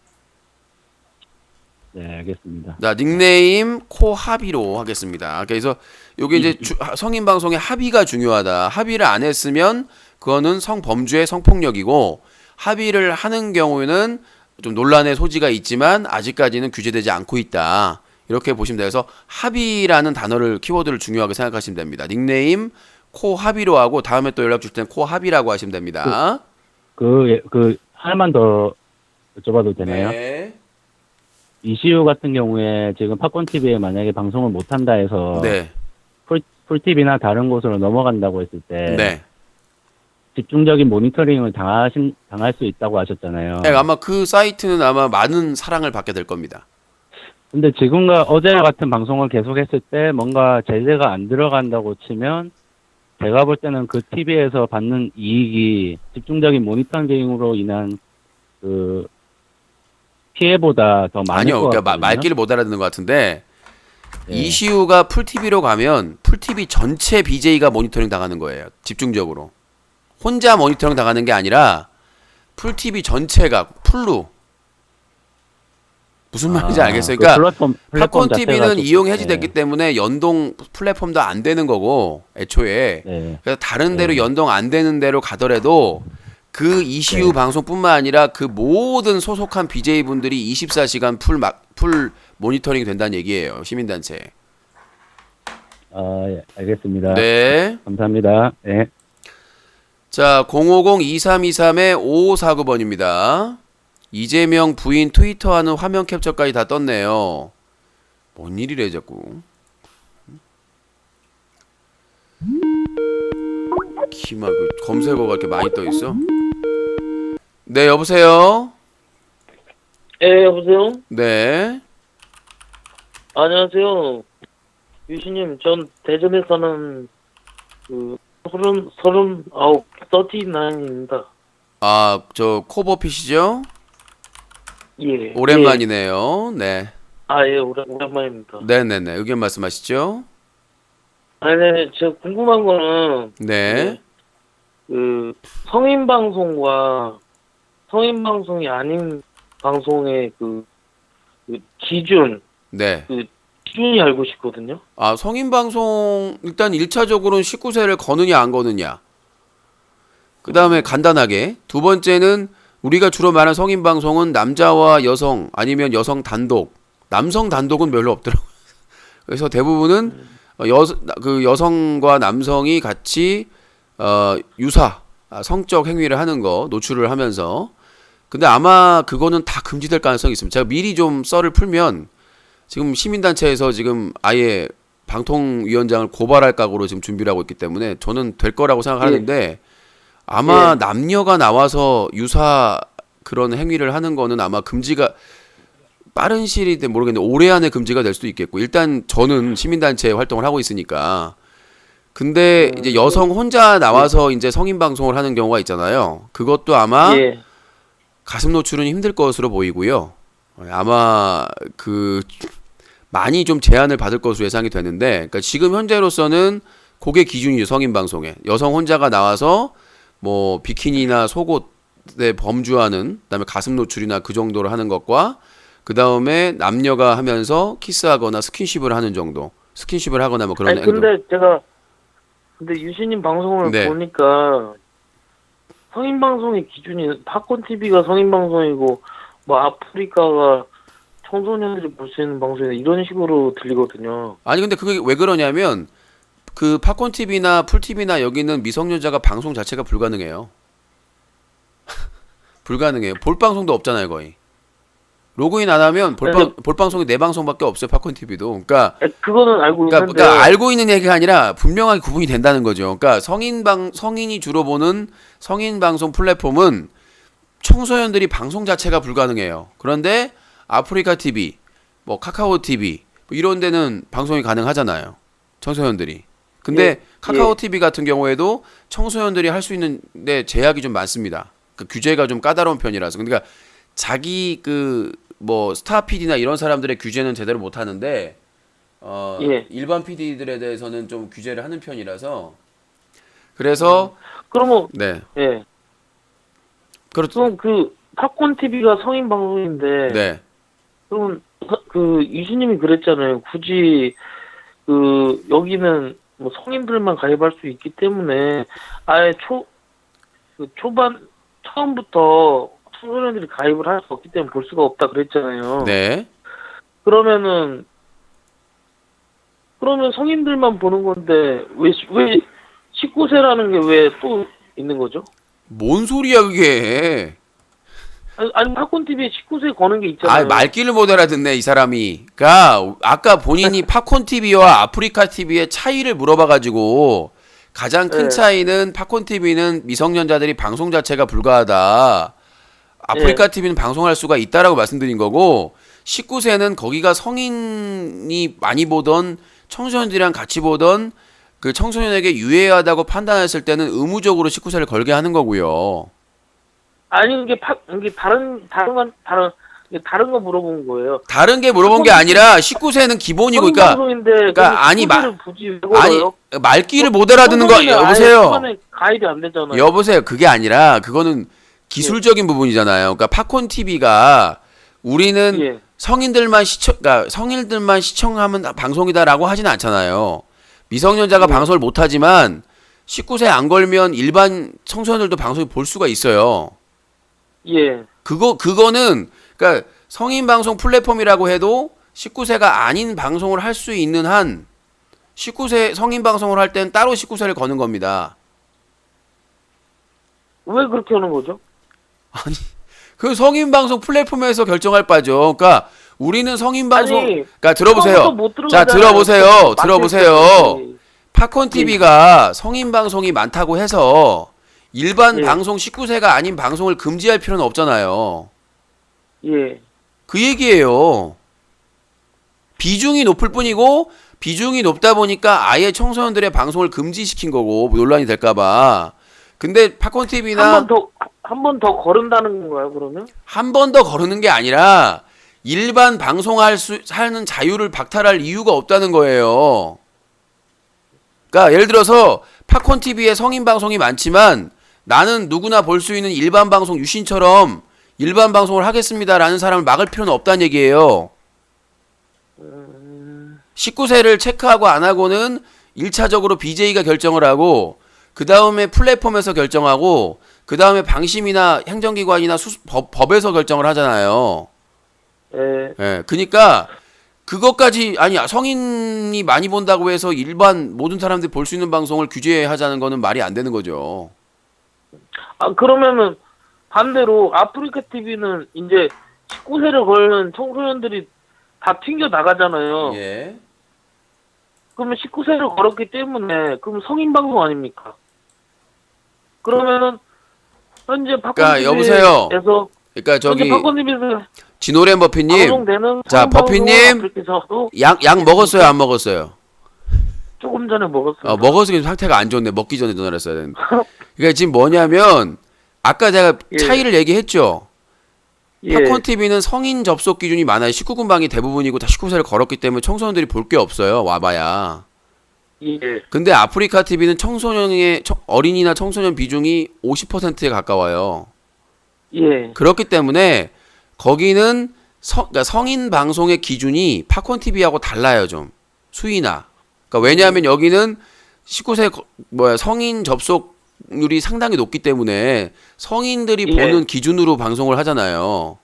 네, 알겠습니다. 자, 닉네임 코합의로 하겠습니다. 그래서 요게 이제 성인 방송의 합의가 중요하다. 합의를 안 했으면 그거는 성범죄, 성폭력이고 합의를 하는 경우에는 좀 논란의 소지가 있지만 아직까지는 규제되지 않고 있다. 이렇게 보시면 돼요. 그래서 합의라는 단어를 키워드를 중요하게 생각하시면 됩니다. 닉네임 코합의로 하고 다음에 또 연락 줄 때는 코합의라고 하시면 됩니다. 그 하나만 더 여쭤봐도 되나요? 네. ECU 같은 경우에 지금 팝콘 TV에 만약에 방송을 못 한다 해서 네. 풀 TV나 다른 곳으로 넘어간다고 했을 때 네. 집중적인 모니터링을 당할 수 있다고 하셨잖아요. 네, 아마 그 사이트는 아마 많은 사랑을 받게 될 겁니다. 근데 지금과 어제 같은 방송을 계속했을 때 뭔가 제재가 안 들어간다고 치면 제가 볼 때는 그 TV에서 받는 이익이 집중적인 모니터링으로 인한 그 피해보다 더 많을 아니요, 것 그러니까 같거든요. 말귀를 못 알아듣는 것 같은데 네. 이시우가 풀 TV로 가면 풀 TV 전체 BJ가 모니터링 당하는 거예요. 집중적으로 혼자 모니터링 당하는 게 아니라 풀 TV 전체가 풀로 무슨 말인지 알겠어요. 그러니까 플랫폼 팝콘 자체가 TV는 좀- 이용 해지됐기 네. 때문에 연동 플랫폼도 안 되는 거고 애초에 네. 그래서 다른 데로 네. 연동 안 되는 데로 가더라도 그 이시우 네. 방송뿐만 아니라 그 모든 소속한 BJ 분들이 24시간 풀 모니터링이 된다는 얘기예요. 시민단체. 예, 알겠습니다. 네. 감사합니다. 네. 자, 050-2323-5549번입니다. 이재명 부인 트위터하는 화면 캡처까지 다 떴네요. 뭔 일이래 자꾸. 기막 검색어가 이렇게 많이 떠 있어. 네, 여보세요. 예, 여보세요? 네. 안녕하세요. 유신님, 전 대전에 사는 그 39입니다. 아, 저 코버핏이죠? 예. 오랜만이네요. 네. 예. 아, 예, 오랜만입니다. 네네네. 의견 말씀하시죠? 아니, 네, 제가 궁금한 거는 네. 그 성인 방송과 성인 방송이 아닌 방송의 그 기준, 네. 기준이 알고 싶거든요. 아, 성인 방송 일단 1차적으로는 19세를 거느냐 안 거느냐. 그다음에 간단하게 두 번째는 우리가 주로 말하는 성인 방송은 남자와 여성 아니면 여성 단독. 남성 단독은 별로 없더라고요. 그래서 대부분은 여성과 남성이 같이 유사 성적 행위를 하는 거 노출을 하면서 근데 아마 그거는 다 금지될 가능성이 있습니다. 제가 미리 좀 썰을 풀면 지금 시민단체에서 지금 아예 방통위원장을 고발할 각오로 지금 준비를 하고 있기 때문에 저는 될 거라고 생각하는데 아마 남녀가 나와서 유사 그런 행위를 하는 거는 아마 금지가 빠른 시일이 모르겠는데 올해 안에 금지가 될 수도 있겠고 일단 저는 시민단체 활동을 하고 있으니까 근데 이제 여성 혼자 나와서 이제 성인 방송을 하는 경우가 있잖아요. 그것도 아마 예. 가슴 노출은 힘들 것으로 보이고요. 아마 많이 좀 제한을 받을 것으로 예상이 되는데, 그러니까 지금 현재로서는 그게 기준이죠. 성인 방송에 여성 혼자가 나와서 뭐 비키니나 속옷에 범주하는, 그다음에 가슴 노출이나 그 정도로 하는 것과 그 다음에 남녀가 하면서 키스하거나 스킨십을 하는 정도, 스킨십을 하거나 뭐 그런 아니, 행동. 근데 유신님 방송을 네. 보니까 성인 방송의 기준이 팝콘 TV가 성인 방송이고 뭐 아프리카가 청소년들이 볼 수 있는 방송이다 이런 식으로 들리거든요. 아니 근데 그게 왜 그러냐면 그 팝콘 TV나 풀 TV나 여기는 미성년자가 방송 자체가 불가능해요. 불가능해요. 볼 방송도 없잖아요 거의. 로그인 안 하면 볼 방송이 네 방송밖에 없어요. 팝콘 TV도. 그러니까 그거는 알고 있는데 그러니까 알고 있는 얘기가 아니라 분명하게 구분이 된다는 거죠. 그러니까 성인이 주로 보는 성인 방송 플랫폼은 청소년들이 방송 자체가 불가능해요. 그런데 아프리카 TV, 뭐 카카오 TV 뭐 이런 데는 방송이 가능하잖아요. 청소년들이. 근데 카카오 TV 같은 경우에도 청소년들이 할 수 있는데 제약이 좀 많습니다. 그 규제가 좀 까다로운 편이라서. 그러니까 자기 뭐 스타 PD나 이런 사람들의 규제는 제대로 못 하는데 일반 PD들에 대해서는 좀 규제를 하는 편이라서 그래서 그러면 네. 예. 그렇죠. 그럼 그 팝콘 TV가 성인 방송인데 네. 그럼 그 유신님이 그랬잖아요. 굳이 여기는 뭐 성인들만 가입할 수 있기 때문에 아예 초반 처음부터 청소년들이 가입을 할 수 없기 때문에 볼 수가 없다 그랬잖아요. 네. 그러면 성인들만 보는 건데 왜 19세라는 게 왜 또 있는 거죠? 뭔 소리야 그게. 아니 팝콘 TV에 19세 거는 게 있잖아요. 아, 말귀를 못 알아듣네, 이 사람이. 그러니까 아까 본인이 팝콘 TV와 아프리카 TV의 차이를 물어봐가지고 가장 큰 네. 차이는 팝콘 TV는 미성년자들이 방송 자체가 불가하다. 아프리카 TV는 방송할 수가 있다라고 말씀드린 거고 19세는 거기가 성인이 많이 보던 청소년들이랑 같이 보던 그 청소년에게 유해하다고 판단했을 때는 의무적으로 19세를 걸게 하는 거고요. 아니 이게 다른 거 물어본 거예요. 다른 게 물어본 게 아니라 19세는 기본이고 그러니까 방송인데 그러니까 아니, 굳이 왜 아니 걸어요? 말귀를 못 알아듣는 거 여보세요. 초반에 가입이 안 되잖아요. 여보세요. 그게 아니라 그거는 기술적인 부분이잖아요. 그러니까 팝콘 TV가 우리는 예. 그러니까 성인들만 시청하면 방송이다라고 하진 않잖아요. 미성년자가 방송을 못 하지만 19세 안 걸면 일반 청소년들도 방송을 볼 수가 있어요. 예. 그거는 그러니까 성인 방송 플랫폼이라고 해도 19세가 아닌 방송을 할 수 있는 한 19세 성인 방송을 할 때는 따로 19세를 거는 겁니다. 왜 그렇게 하는 거죠? 그 성인 방송 플랫폼에서 결정할 바죠. 그러니까 우리는 성인 방송 아니, 그러니까 들어보세요. 처음부터 못 자, 들어가잖아요. 들어보세요. 예. 팝콘 TV가 성인 방송이 많다고 해서 일반 예. 방송 19세가 아닌 방송을 금지할 필요는 없잖아요. 예. 그 얘기예요. 비중이 높을 뿐이고 비중이 높다 보니까 아예 청소년들의 방송을 금지시킨 거고 논란이 될까봐. 근데 팝콘 TV나 한 번 더 거른다는 건가요, 그러면? 한 번 더 거르는 게 아니라 일반 하는 자유를 박탈할 이유가 없다는 거예요. 그러니까 예를 들어서 팝콘 TV에 성인 방송이 많지만 나는 누구나 볼 수 있는 일반 방송 유신처럼 일반 방송을 하겠습니다라는 사람을 막을 필요는 없다는 얘기예요. 19세를 체크하고 안 하고는 1차적으로 BJ가 결정을 하고 그 다음에 플랫폼에서 결정하고 그 다음에 방심이나 행정기관이나 법에서 결정을 하잖아요. 예. 예, 그러니까 그것까지 아니 성인이 많이 본다고 해서 일반 모든 사람들이 볼 수 있는 방송을 규제하자는 거는 말이 안 되는 거죠. 아, 그러면은 반대로 아프리카 TV는 이제 19세를 걸는 청소년들이 다 튕겨 나가잖아요. 예. 그러면 19세를 걸었기 때문에 그럼 성인 방송 아닙니까? 그러면은 현재 팝콘 그러니까 TV에서 여보세요. 그러니까 저기 현재 팝콘 TV에서 진오랜 버피님, 방송되는 자, 성인 버피님. 방송은 아프리카에서도 약 먹었어요, 안 먹었어요? 조금 전에 먹었어요. 먹어서 지금 상태가 안 좋네. 먹기 전에 전화를 했어야 되는데. 그러니까 지금 뭐냐면 아까 제가 예. 차이를 얘기했죠. 예. 팝콘 TV는 성인 접속 기준이 많아요. 19금 방이 대부분이고 다 19세를 걸었기 때문에 청소년들이 볼 게 없어요. 와봐야. 예. 근데 아프리카 TV는 어린이나 청소년 비중이 50%에 가까워요. 예. 그렇기 때문에 거기는 그러니까 성인 방송의 기준이 팝콘 TV하고 달라요, 좀. 수위나. 그러니까 왜냐하면 여기는 19세 성인 접속률이 상당히 높기 때문에 성인들이 예. 보는 기준으로 방송을 하잖아요.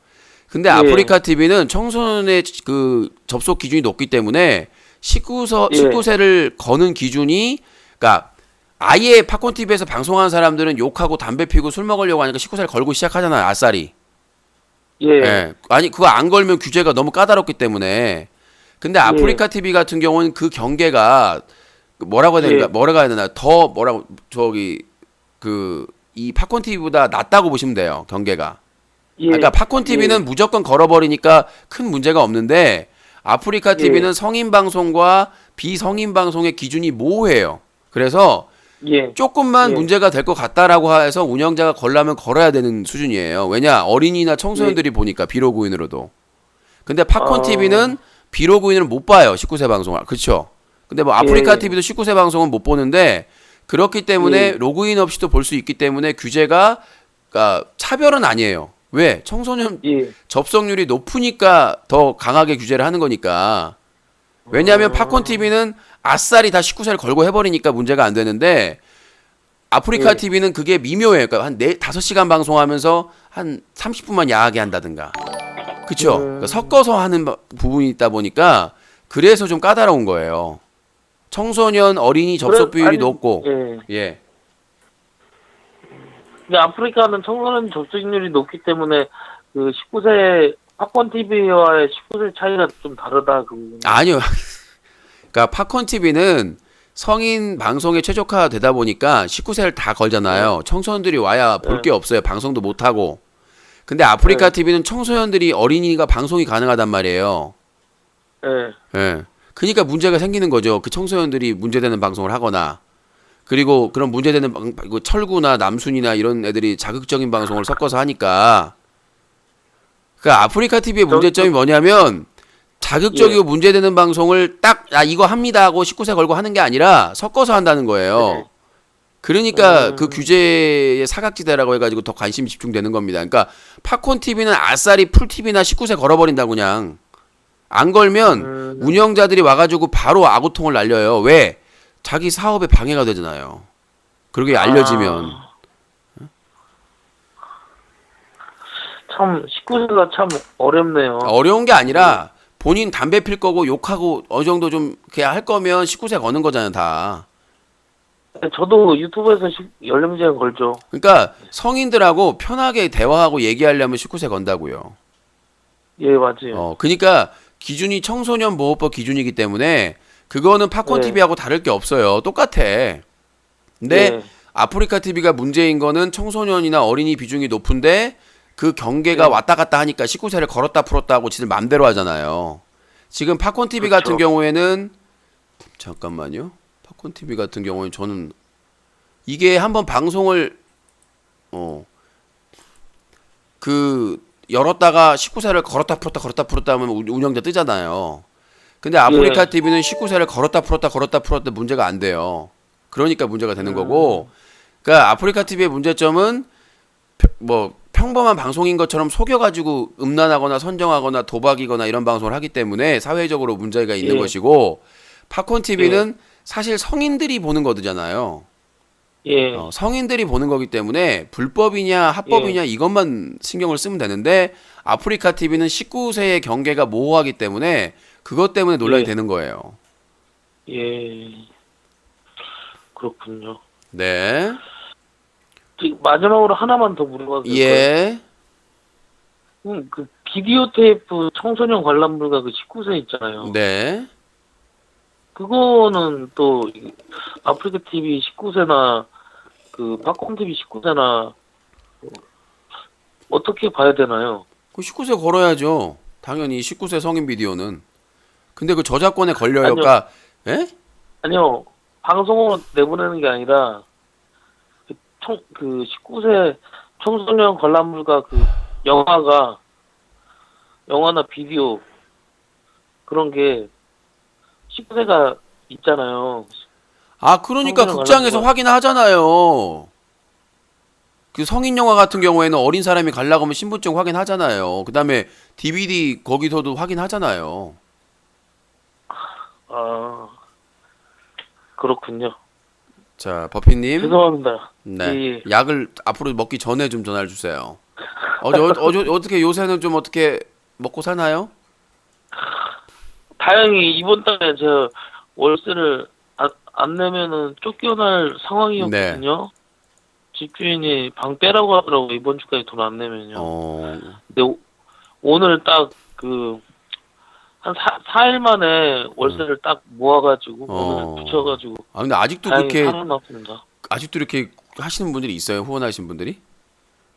근데 예. 아프리카 TV는 청소년의 그 접속 기준이 높기 때문에 19세를 거는 기준이 그러니까 아예 팝콘 TV에서 방송하는 사람들은 욕하고 담배 피우고 술 먹으려고 하니까 19세를 걸고 시작하잖아요. 아싸리. 예. 예. 아니 그거 안 걸면 규제가 너무 까다롭기 때문에. 근데 아프리카 TV 같은 경우는 그 경계가 뭐라고 해야 되나? 예. 뭐라고 해야 되나? 더 뭐라고 이 팝콘 TV보다 낮다고 보시면 돼요. 경계가. 예. 그러니까 팝콘 TV는 무조건 걸어버리니까 큰 문제가 없는데 아프리카 TV는 성인 방송과 비성인 방송의 기준이 모호해요. 그래서 예. 조금만 예. 문제가 될 것 같다라고 해서 운영자가 걸라면 걸어야 되는 수준이에요. 왜냐 어린이나 청소년들이 보니까 비로그인으로도. 근데 팝콘 TV는 비로그인을 못 봐요. 19세 방송을. 그렇죠? 근데 뭐 아프리카 예. TV도 19세 방송은 못 보는데 그렇기 때문에 예. 로그인 없이도 볼 수 있기 때문에 규제가 그러니까 차별은 아니에요. 왜? 청소년 예. 접속률이 높으니까 더 강하게 규제를 하는 거니까. 왜냐하면 팝콘 TV는 아싸리 다 19세를 걸고 해버리니까 문제가 안 되는데 아프리카 예. TV는 그게 미묘해요. 그러니까 한 5시간 방송하면서 한 30분만 야하게 한다든가. 그쵸? 그러니까 섞어서 하는 부분이 있다 보니까 그래서 좀 까다로운 거예요. 청소년 어린이 접속 비율이 아니, 높고. 예. 예. 근데 아프리카는 청소년 접속률이 높기 때문에 그 19세 팝콘 TV와의 19세 차이가 좀 다르다 그 부분. 아니요. 그러니까 팝콘 TV는 성인 방송에 최적화되다 보니까 19세를 다 걸잖아요. 청소년들이 와야 볼 게 없어요. 방송도 못 하고. 근데 아프리카 TV는 청소년들이 어린이가 방송이 가능하단 말이에요. 네. 예. 그러니까 문제가 생기는 거죠. 그 청소년들이 문제되는 방송을 하거나 그리고 그런 문제되는 철구나 남순이나 이런 애들이 자극적인 방송을 섞어서 하니까 그러니까 아프리카 TV의 문제점이 뭐냐면 자극적이고 문제되는 방송을 딱 이거 합니다 하고 19세 걸고 하는 게 아니라 섞어서 한다는 거예요. 그러니까 그 규제의 사각지대라고 해가지고 더 관심이 집중되는 겁니다. 그러니까 팝콘 TV는 아싸리 풀 TV나 19세 걸어버린다 그냥. 안 걸면 운영자들이 와가지고 바로 아구통을 날려요. 왜? 자기 사업에 방해가 되잖아요. 그렇게 알려지면. 참 19세가 참 어렵네요. 어려운 게 아니라 본인 담배 필 거고 욕하고 어느 정도 좀 그냥 할 거면 19세 거는 거잖아요, 다. 저도 유튜브에서 연령제한 걸죠. 그러니까 성인들하고 편하게 대화하고 얘기하려면 19세 건다고요. 예, 맞아요. 그러니까 기준이 청소년 보호법 기준이기 때문에 그거는 팝콘 TV하고 다를 게 없어요. 똑같아. 근데 아프리카 TV가 문제인 거는 청소년이나 어린이 비중이 높은데 그 경계가 왔다 갔다 하니까 19세를 걸었다 풀었다 하고 지들 맘대로 하잖아요. 지금 팝콘 TV 같은 경우에는 잠깐만요. 팝콘 TV 같은 경우에는 저는 이게 한번 방송을 열었다가 19세를 걸었다 풀었다 하면 운영자 뜨잖아요. 근데 아프리카 TV는 19세를 걸었다 풀었다 문제가 안 돼요. 그러니까 문제가 되는 거고. 그러니까 아프리카 TV의 문제점은 뭐 평범한 방송인 것처럼 속여가지고 음란하거나 선정하거나 도박이거나 이런 방송을 하기 때문에 사회적으로 문제가 있는 것이고, 팝콘 TV는 사실 성인들이 보는 거잖아요. 성인들이 보는 거기 때문에 불법이냐 합법이냐 이것만 신경을 쓰면 되는데, 아프리카 TV는 19세의 경계가 모호하기 때문에 그것 때문에 논란이 되는 거예요. 그렇군요. 네. 마지막으로 하나만 더 물어봐도 될까요? 그 비디오 테이프 청소년 관람 불가 그 19세 있잖아요. 네. 그거는 또 아프리카 TV 19세나 그 팝콘 TV 19세나 어떻게 봐야 되나요? 그 19세 걸어야죠. 당연히 19세 성인 비디오는. 근데 그 저작권에 걸려요. 그러니까 아니요. 방송으로 내보내는 게 아니라 그 19세 청소년 관람물과 그 영화나 비디오 그런 게 19세가 있잖아요. 그러니까 극장에서 확인하잖아요. 그 성인 영화 같은 경우에는 어린 사람이 가려고 하면 신분증 확인하잖아요. 그 다음에 DVD 거기서도 확인하잖아요. 그렇군요. 자, 버피님. 죄송합니다. 네. 약을 앞으로 먹기 전에 좀 전화를 주세요. 어떻게 요새는 좀 어떻게 먹고 사나요? 다행히 이번 달에 제가 월세를 안 내면은 쫓겨날 상황이었거든요. 집주인이 방 빼라고 하더라고, 이번 주까지 돈 안 내면요. 근데 오늘 딱 한 4일 만에 월세를 딱 모아가지고 오늘 붙여가지고. 근데 아직도 그렇게 살아났습니다. 아직도 이렇게 하시는 분들이 있어요? 후원하신 분들이?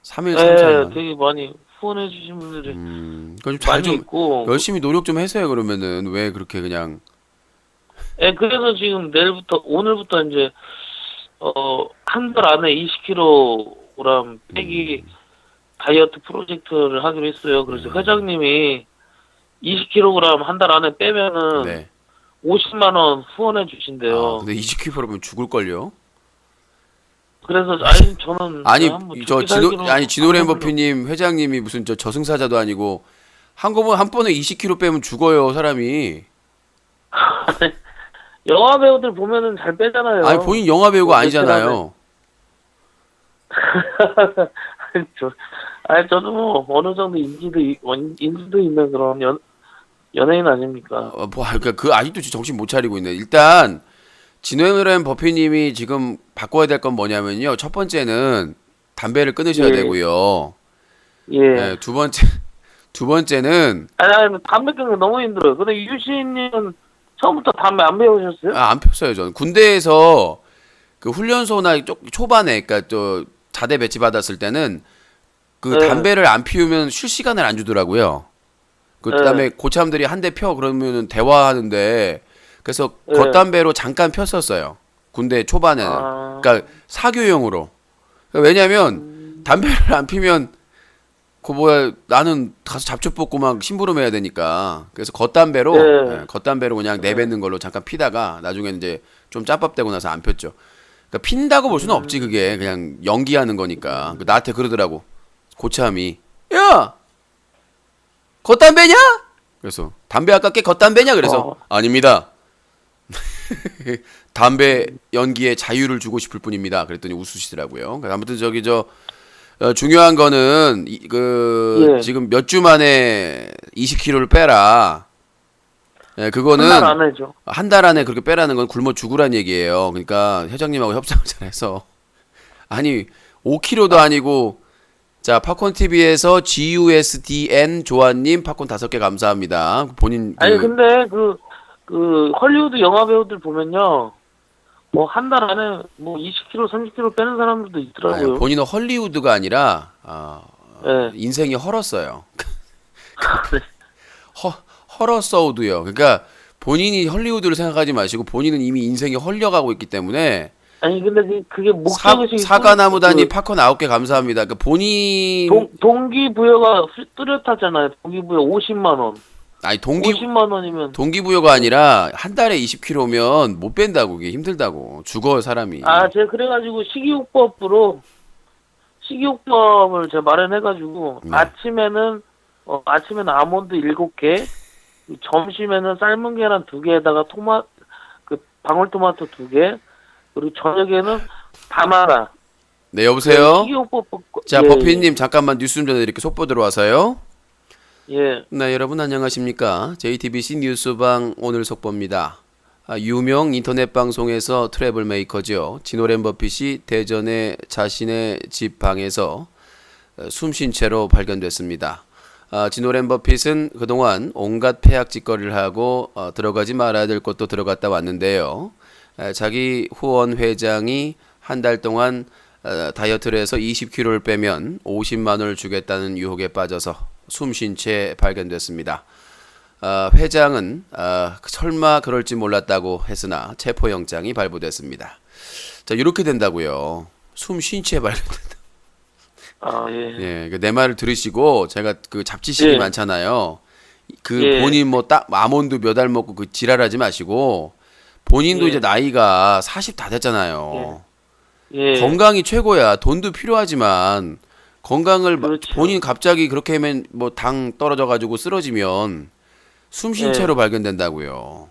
3일 3일. 되게 많이 후원해 주신 분들이 그럼 많이 있고. 열심히 노력 좀 해서요. 그러면은 왜 그렇게 그냥. 그래서 지금 오늘부터 이제 한 달 안에 20kg 빼기 다이어트 프로젝트를 하기로 했어요. 그래서 회장님이 20kg 한 달 안에 빼면은 50만 원 후원해 주신대요. 근데 20kg면 죽을걸요? 그래서 저는 진오랜 버피님 회장님이 무슨 저승사자도 아니고 한 번에 20kg 빼면 죽어요, 사람이. 영화 배우들 보면은 잘 빼잖아요. 본인 영화 배우가 아니잖아요. 저도 뭐 어느 정도 인지도 있는 그런 연예인 아닙니까? 그러니까 그 아직도 정신 못 차리고 있네. 일단 진오랜 버피님이 지금 바꿔야 될 건 뭐냐면요. 첫 번째는 담배를 끊으셔야 되고요. 예. 예, 두 번째는 아니, 담배 끊는 게 너무 힘들어요. 근데 유신님은 처음부터 담배 안 배우셨어요? 안 폈어요, 저는. 군대에서 그 훈련소나 초반에, 그러니까 또 자대 배치 받았을 때는 그 네. 담배를 안 피우면 쉴 시간을 안 주더라고요. 그다음에 고참들이 한 대 펴 그러면은 대화하는데 그래서 네. 겉담배로 잠깐 폈었어요. 군대 초반에는. 아. 그러니까 사교용으로. 왜냐면 담배를 안 피면 그 뭐야 나는 가서 잡초 뽑고 막 심부름해야 되니까 그래서 겉담배로 네. 겉담배로 그냥 내뱉는 걸로 잠깐 피다가 나중에 이제 좀 짬밥되고 나서 안 폈죠. 그러니까 핀다고 볼 수는 없지 그게 그냥 연기하는 거니까. 나한테 그러더라고 고참이 야 겉담배냐? 그래서 담배 아깝게 겉담배냐? 그래서 아닙니다. 담배 연기에 자유를 주고 싶을 뿐입니다. 그랬더니 웃으시더라고요. 아무튼 저기 중요한 거는 예. 지금 몇 주 만에 20kg를 빼라. 예, 그거는 한 달 안에죠. 한 달 안에 그렇게 빼라는 건 굶어 죽으란 얘기예요. 그러니까 회장님하고 협상을 잘해서 아니 5kg도 아니고 자 팝콘 TV에서 GUSDN 조아님 팝콘 5개 감사합니다. 본인 아니 근데 그 헐리우드 영화 배우들 보면요. 뭐 한 달 안에 뭐 20kg, 30kg 빼는 사람들도 있더라고요. 아니, 본인은 헐리우드가 아니라 네. 인생이 헐었어요. 헐었어도요. 그러니까 본인이 헐리우드를 생각하지 마시고 본인은 이미 인생이 헐려가고 있기 때문에 아니 근데 그게 목적의식이 사과나무단이 팝콘 9개 감사합니다. 그러니까 본인 동기부여가 뚜렷하잖아요. 동기부여 50만 원. 아니 50만 원이면 동기부여가 아니라 한 달에 20kg면 못 뺀다고 그게 힘들다고 죽어 사람이. 제가 그래가지고 식이요법을 제가 마련해가지고 네. 아침에는 아몬드 7개, 점심에는 삶은 계란 2개에다가 방울토마토 2개, 그리고 저녁에는 바나나. 네 여보세요. 식이요법 자 예, 버피님 잠깐만 뉴스 좀 전해드릴게요. 속보 들어와서요. 예. 네, 여러분 안녕하십니까? JTBC 뉴스방 오늘 속보입니다. 유명 인터넷 방송에서 트래블 메이커죠. 지노렌 버핏이 대전의 자신의 집 방에서 숨쉰 채로 발견됐습니다. 지노렌 버핏은 그동안 온갖 폐악 짓거리를 하고 들어가지 말아야 될 곳도 들어갔다 왔는데요. 자기 후원 회장이 한 달 동안 다이어트를 해서 20kg를 빼면 50만 원을 주겠다는 유혹에 빠져서 숨쉰 채 발견됐습니다. 회장은 설마 그럴지 몰랐다고 했으나 체포영장이 발부됐습니다. 자 이렇게 된다고요. 숨쉰 채 발견된다. 예. 예, 내 말을 들으시고 제가 그 잡지식이 예. 많잖아요. 예. 본인 뭐 딱 아몬드 몇 알 먹고 그 지랄하지 마시고 본인도 예. 이제 나이가 40 다 됐잖아요. 예. 건강이 최고야. 돈도 필요하지만 건강을 그렇죠. 본인 갑자기 그렇게 하면 뭐 당 떨어져 가지고 쓰러지면 숨쉰 예. 채로 발견된다고요.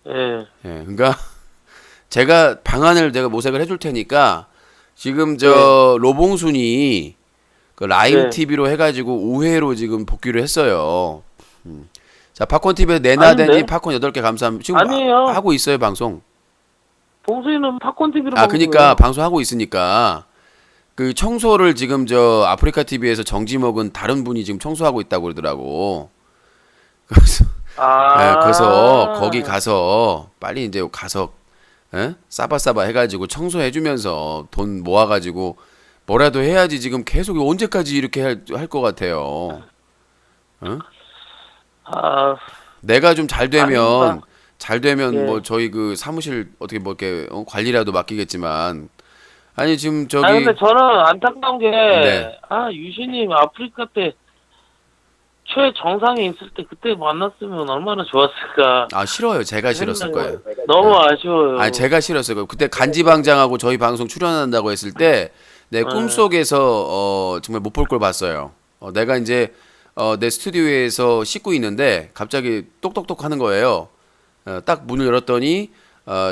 예. 예, 그러니까 제가 방안을 제가 모색을 해줄 테니까 지금 로봉순이 그 라임 네. TV로 해가지고 우회로 지금 복귀를 했어요. 자 팝콘 TV에서 내나대님 아닌데? 팝콘 8개 감사합니다. 지금 아니에요. 하고 있어요 방송. 봉수이는 팝콘 TV로 그러니까 방송하고 있으니까 그 청소를 지금 아프리카 TV에서 정지먹은 다른 분이 지금 청소하고 있다고 그러더라고. 그래서 그래서 거기 가서 빨리 이제 가서 싸바싸바 해가지고 청소해주면서 돈 모아가지고 뭐라도 해야지. 지금 계속 언제까지 이렇게 할 것 같아요. 내가 좀 잘 되면 예. 뭐 저희 그 사무실 어떻게 뭐 이렇게 관리라도 맡기겠지만 아니 지금 저기 근데 저는 안타까운 게 네. 유신님 아프리카 때 최정상에 있을 때 그때 만났으면 얼마나 좋았을까. 싫어요. 제가 싫었을 거예요. 너무 아쉬워요. 아니 제가 싫었어요. 그때 간지방장하고 저희 방송 출연한다고 했을 때 내 꿈속에서 정말 못 볼 걸 봤어요. 내가 이제 내 스튜디오에서 씻고 있는데 갑자기 똑똑똑 하는 거예요. 딱 문을 열었더니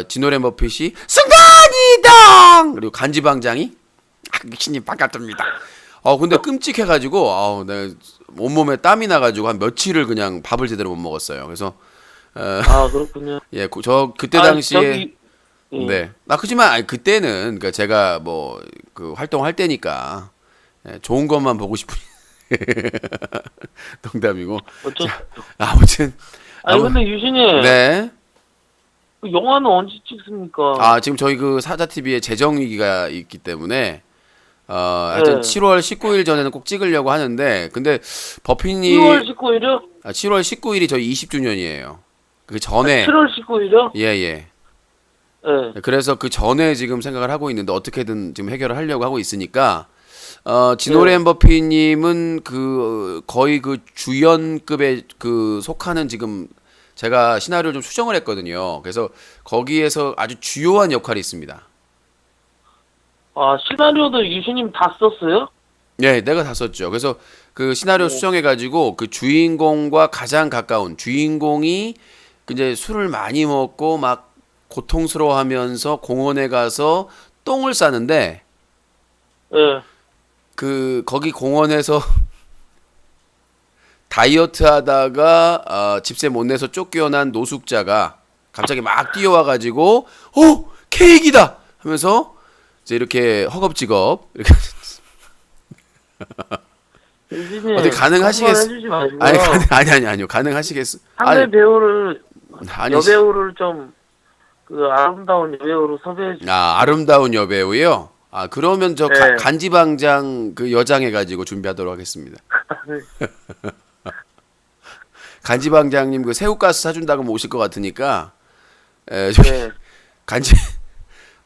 지노렌 버핏이 승관이다! 그리고 간지방장이 미친님 반갑습니다. 근데 끔찍해가지고 내가 온몸에 땀이 나가지고 한 며칠을 그냥 밥을 제대로 못 먹었어요. 그래서 그렇군요. 예, 그때 당시에 예. 네. 그지만 그때는 그러니까 제가 뭐 그 활동할 때니까 좋은 것만 보고 싶으니 농담이고. 어쩌. 아무튼 아니 근데 유신이 네. 그 영화는 언제 찍습니까? 아, 지금 저희 그 사자 TV에 재정 위기가 있기 때문에 하여튼 네. 7월 19일 전에는 꼭 찍으려고 하는데 근데 버피님 2월 19일이요? 7월 19일이 저희 20주년이에요. 그 전에 7월 19일이요? 예. 네. 그래서 그 전에 지금 생각을 하고 있는데 어떻게든 지금 해결을 하려고 하고 있으니까 진오렌 버피님은 그 거의 그 주연급에 그 속하는 지금 제가 시나리오를 좀 수정을 했거든요. 그래서 거기에서 아주 주요한 역할이 있습니다. 아 시나리오도 유신님 다 썼어요? 네, 내가 다 썼죠. 그래서 그 시나리오 수정해가지고 그 주인공과 가장 가까운 주인공이 이제 술을 많이 먹고 막 고통스러워하면서 공원에 가서 똥을 싸는데 네. 그 거기 공원에서 다이어트 하다가 집세 못 내서 쫓겨난 노숙자가 갑자기 막 뛰어와가지고 케이크다 하면서 이제 이렇게 허겁지겁 이렇게 유신님 어떻게 가능하시겠- 해주지 마시고요. 아니요 가능하시겠어? 상대 배우를 아니, 여배우를 좀 그 아름다운 여배우로 섭외해 주세요. 아름다운 여배우요. 그러면 저 네. 간지방장 그 여장 해가지고 준비하도록 하겠습니다. 간지방장님 그 새우가스 사준다고 하면 오실 것 같으니까 네.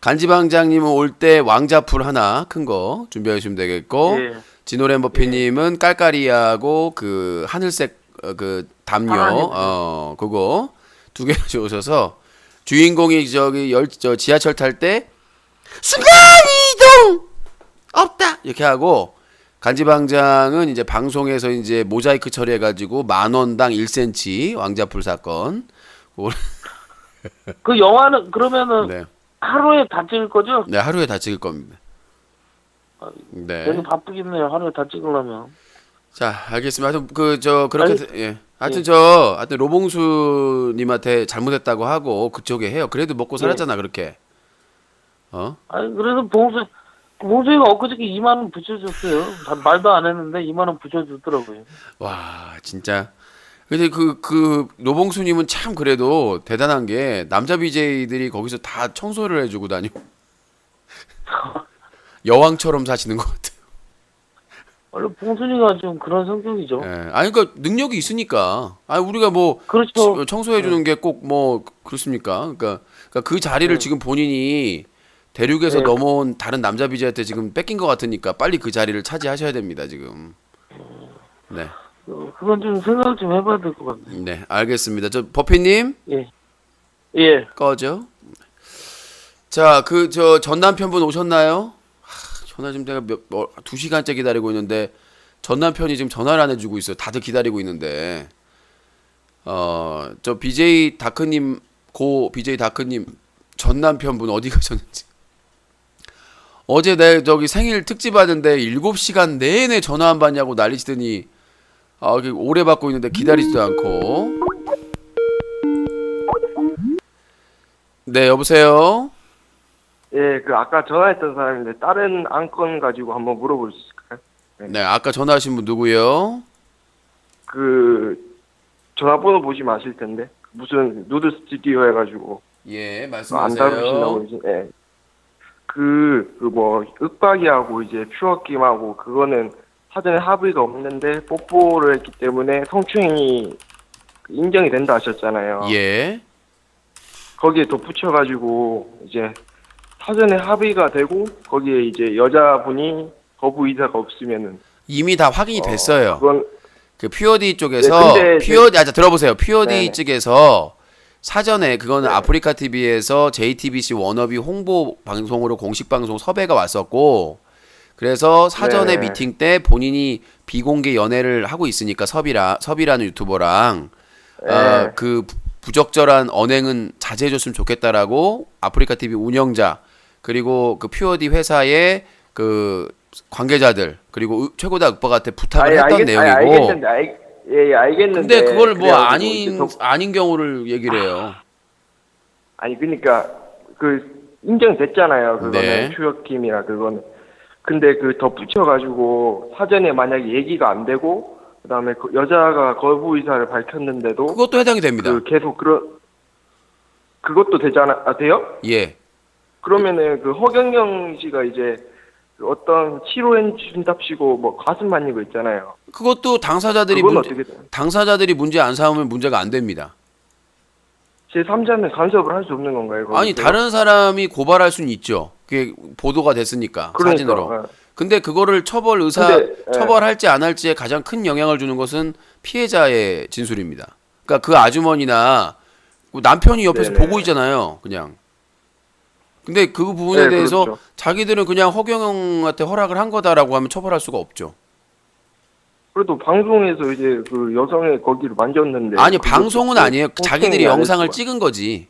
간지방장님은 올 때 왕자풀 하나 큰 거 준비해 주시면 되겠고 예. 진오렌 버피님은 깔깔이하고 그 하늘색 그 담요 하나님. 그거 두 개 가져오셔서 주인공이 저 지하철 탈 때 순간 이동 없다 이렇게 하고 간지방장은 이제 방송에서 이제 모자이크 처리해가지고 10,000원당 1cm 왕자풀 사건. 그 영화는 그러면은 네. 하루에 다 찍을 거죠? 네, 하루에 다 찍을 겁니다. 네. 되게 바쁘겠네요. 하루에 다 찍으려면. 자, 알겠습니다. 하여튼 그렇게 하여튼 로봉수님한테 잘못했다고 하고 그쪽에 해요. 그래도 먹고 살았잖아 그렇게. 아니 그래서 봉수이가 엊그저께 2만 원 붙여줬어요. 말도 안 했는데 2만 원 붙여주더라고요. 와, 진짜. 근데 그 로봉수님은 참 그래도 대단한 게 남자 BJ들이 거기서 다 청소를 해주고 다녀. 여왕처럼 사시는 것 같아요. 원래 봉순이가 좀 그런 성격이죠. 예. 아니 그러니까 능력이 있으니까. 우리가 뭐 그렇죠. 청소해 주는 게 꼭 뭐 그렇습니까? 그러니까 그 자리를 지금 본인이 대륙에서 네. 넘어온 다른 남자 BJ한테 지금 뺏긴 것 같으니까 빨리 그 자리를 차지하셔야 됩니다, 지금. 네. 그건 좀 생각 좀 해봐야 될 것 같네요. 네, 알겠습니다. 저 버피님 예. 꺼져. 자, 전 남편분 오셨나요? 전화 지금 내가 2시간째 기다리고 있는데 전 남편이 지금 전화를 안 해주고 있어요. 다들 기다리고 있는데 저 BJ 다크님 BJ 다크님 전 남편분 어디 가셨는지 어제 내 저기 생일 특집 하는데 7시간 내내 전화 안 받냐고 난리치더니 오래 받고 있는데 기다리지도 않고. 네, 여보세요? 예, 그 아까 전화했던 사람인데 다른 안건 가지고 한번 물어볼 수 있을까요? 네, 아까 전화하신 분 누구요? 그 전화번호 보시면 아실 텐데 무슨 누드 스튜디오 해가지고 예, 안 말씀하세요. 다루신다고 이제 예. 뭐 윽박이하고 이제 퓨어김하고 그거는 사전에 합의가 없는데 뽀뽀를 했기 때문에 성추행이 인정이 된다 하셨잖아요. 예. 거기에 덧붙여가지고 이제 사전에 합의가 되고 거기에 이제 여자분이 거부 의사가 없으면은 이미 다 확인이 됐어요. 그건 그 POD 쪽에서 네, 근데 POD 들어보세요. POD 네네. 측에서 사전에 그거는 네. 아프리카 TV에서 JTBC 워너비 홍보 방송으로 공식 방송 섭외가 왔었고 그래서 사전에 네. 미팅 때 본인이 비공개 연애를 하고 있으니까 섭이라는 유튜버랑 네. 그 부적절한 언행은 자제해줬으면 좋겠다라고 아프리카 TV 운영자 그리고 그 POD 회사의 그 관계자들 그리고 최고다 윽박한테 부탁을 했던 내용이고. 알겠는데. 근데 그걸 뭐 그래가지고 이제 아닌 경우를 얘기를 해요. 아니 그러니까 그 인정됐잖아요. 그거는 네. 퓨어킴이라 그거는. 근데 그 덧붙여가지고 사전에 만약에 얘기가 안 되고 그다음에 그 여자가 거부 의사를 밝혔는데도 그것도 해당이 됩니다. 그 계속 그것도 되잖아 돼요? 예. 그러면은 그 허경영 씨가 이제 그 어떤 치료해 준답시고 뭐 가슴 만진 거 있잖아요. 그것도 당사자들이 그건 문제, 어떻게 돼요? 당사자들이 문제 안 삼으면 문제가 안 됩니다. 제3자는 간섭을 할 수 없는 건가요? 아니 거기서? 다른 사람이 고발할 수는 있죠. 그게 보도가 됐으니까 그러니까, 사진으로. 예. 근데 그거를 근데, 예. 처벌할지 안 할지에 가장 큰 영향을 주는 것은 피해자의 진술입니다. 그러니까 그 아주머니나 남편이 옆에서 네네. 보고 있잖아요. 그냥. 근데 그 부분에 네, 대해서 그렇죠. 자기들은 그냥 허경영한테 허락을 한 거다라고 하면 처벌할 수가 없죠. 그래도 방송에서 이제 그 여성의 거기를 만졌는데 아니 그것도 방송은 또 아니에요. 자기들이 폭행이 아닐 영상을 수가. 찍은 거지.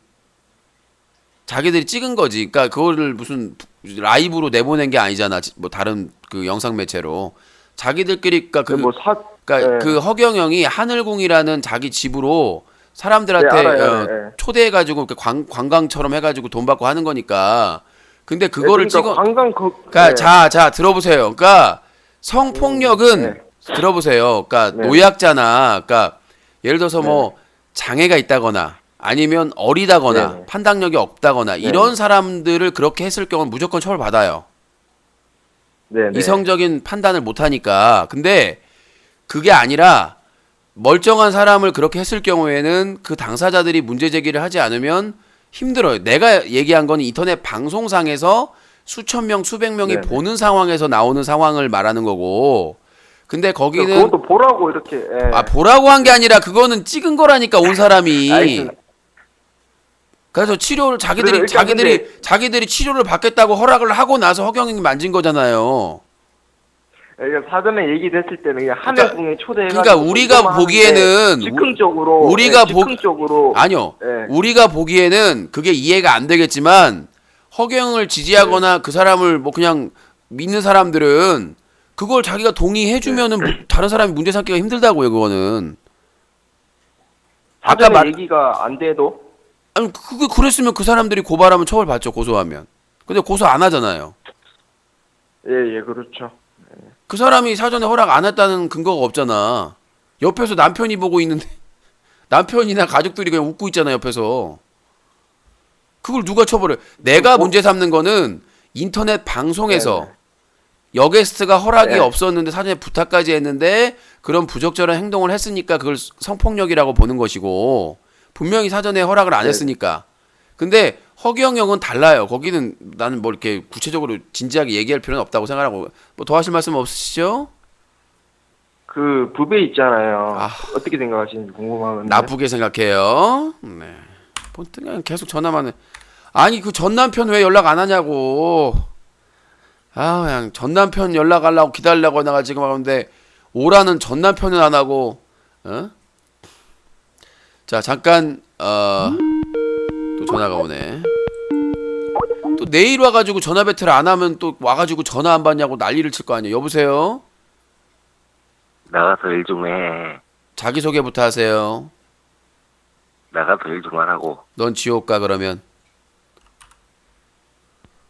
자기들이 찍은 거지. 그러니까 그거를 무슨 라이브로 내보낸 게 아니잖아. 뭐 다른 그 영상 매체로. 자기들끼리 그러니까 네. 그 허경영이 하늘궁이라는 자기 집으로 사람들한테 네, 알아요. 네. 초대해가지고 관광처럼 해가지고 돈 받고 하는 거니까. 근데 그거를 그러니까 찍어. 관광 그러니까 네. 자 들어보세요. 그러니까 성폭력은 네. 들어보세요. 그러니까 네. 노약자나 그러니까 예를 들어서 뭐 장애가 있다거나 아니면 어리다거나 네. 판단력이 없다거나 이런 사람들을 그렇게 했을 경우는 무조건 처벌받아요. 네. 이성적인 판단을 못 하니까. 근데 그게 아니라 멀쩡한 사람을 그렇게 했을 경우에는 그 당사자들이 문제 제기를 하지 않으면 힘들어요. 내가 얘기한 건 인터넷 방송상에서 수천 명, 수백 명이 네네. 보는 상황에서 나오는 상황을 말하는 거고. 근데 거기는 그것도 보라고 이렇게 예. 보라고 한 게 아니라 그거는 찍은 거라니까 온 사람이. 알겠습니다. 그래서 치료를 그래서 일단 자기들이 치료를 받겠다고 허락을 하고 나서 허경영이 만진 거잖아요. 그러니까 사전에 얘기됐을 때는 그냥 하늘궁에 초대해가지고 그러니까 우리가 보기에는 즉흥적으로 우리가 즉흥적으로 아니요. 예. 우리가 보기에는 그게 이해가 안 되겠지만 허경영을 지지하거나 그 사람을 뭐 그냥 믿는 사람들은 그걸 자기가 동의해 주면은 다른 사람이 문제 삼기가 힘들다고요, 그거는. 아까 사전에 얘기가 안 돼도 아니 그게 그랬으면 그 사람들이 고발하면 처벌받죠, 고소하면. 근데 고소 안 하잖아요. 예 그렇죠. 그 사람이 사전에 허락 안 했다는 근거가 없잖아. 옆에서 남편이 보고 있는데 남편이나 가족들이 그냥 웃고 있잖아, 옆에서. 그걸 누가 처벌해? 내가 문제 삼는 거는 인터넷 방송에서 여게스트가 허락이 네. 없었는데 사전에 부탁까지 했는데 그런 부적절한 행동을 했으니까 그걸 성폭력이라고 보는 것이고 분명히 사전에 허락을 안 네. 했으니까. 근데 허경영은 달라요. 거기는 나는 뭐 이렇게 구체적으로 진지하게 얘기할 필요는 없다고 생각하고. 뭐 더 하실 말씀 없으시죠? 그 부배 있잖아요. 아. 어떻게 생각하시는지 궁금하는데. 나쁘게 생각해요. 네. 그냥 계속 전화만 해. 아니 그 전 남편 왜 연락 안 하냐고. 아 그냥 전 남편 연락하려고 기다리려고 내가 지금 하는데 오라는 전 남편은 안 하고. 어? 자 잠깐 또 전화가 오네. 또 내일 와가지고 전화 배틀 안 하면 또 와가지고 전화 안 받냐고 난리를 칠 거 아니에요. 여보세요? 나가서 일 좀 해. 자기소개부터 하세요. 나가서 일 좀 하라고. 넌 지옥 가 그러면.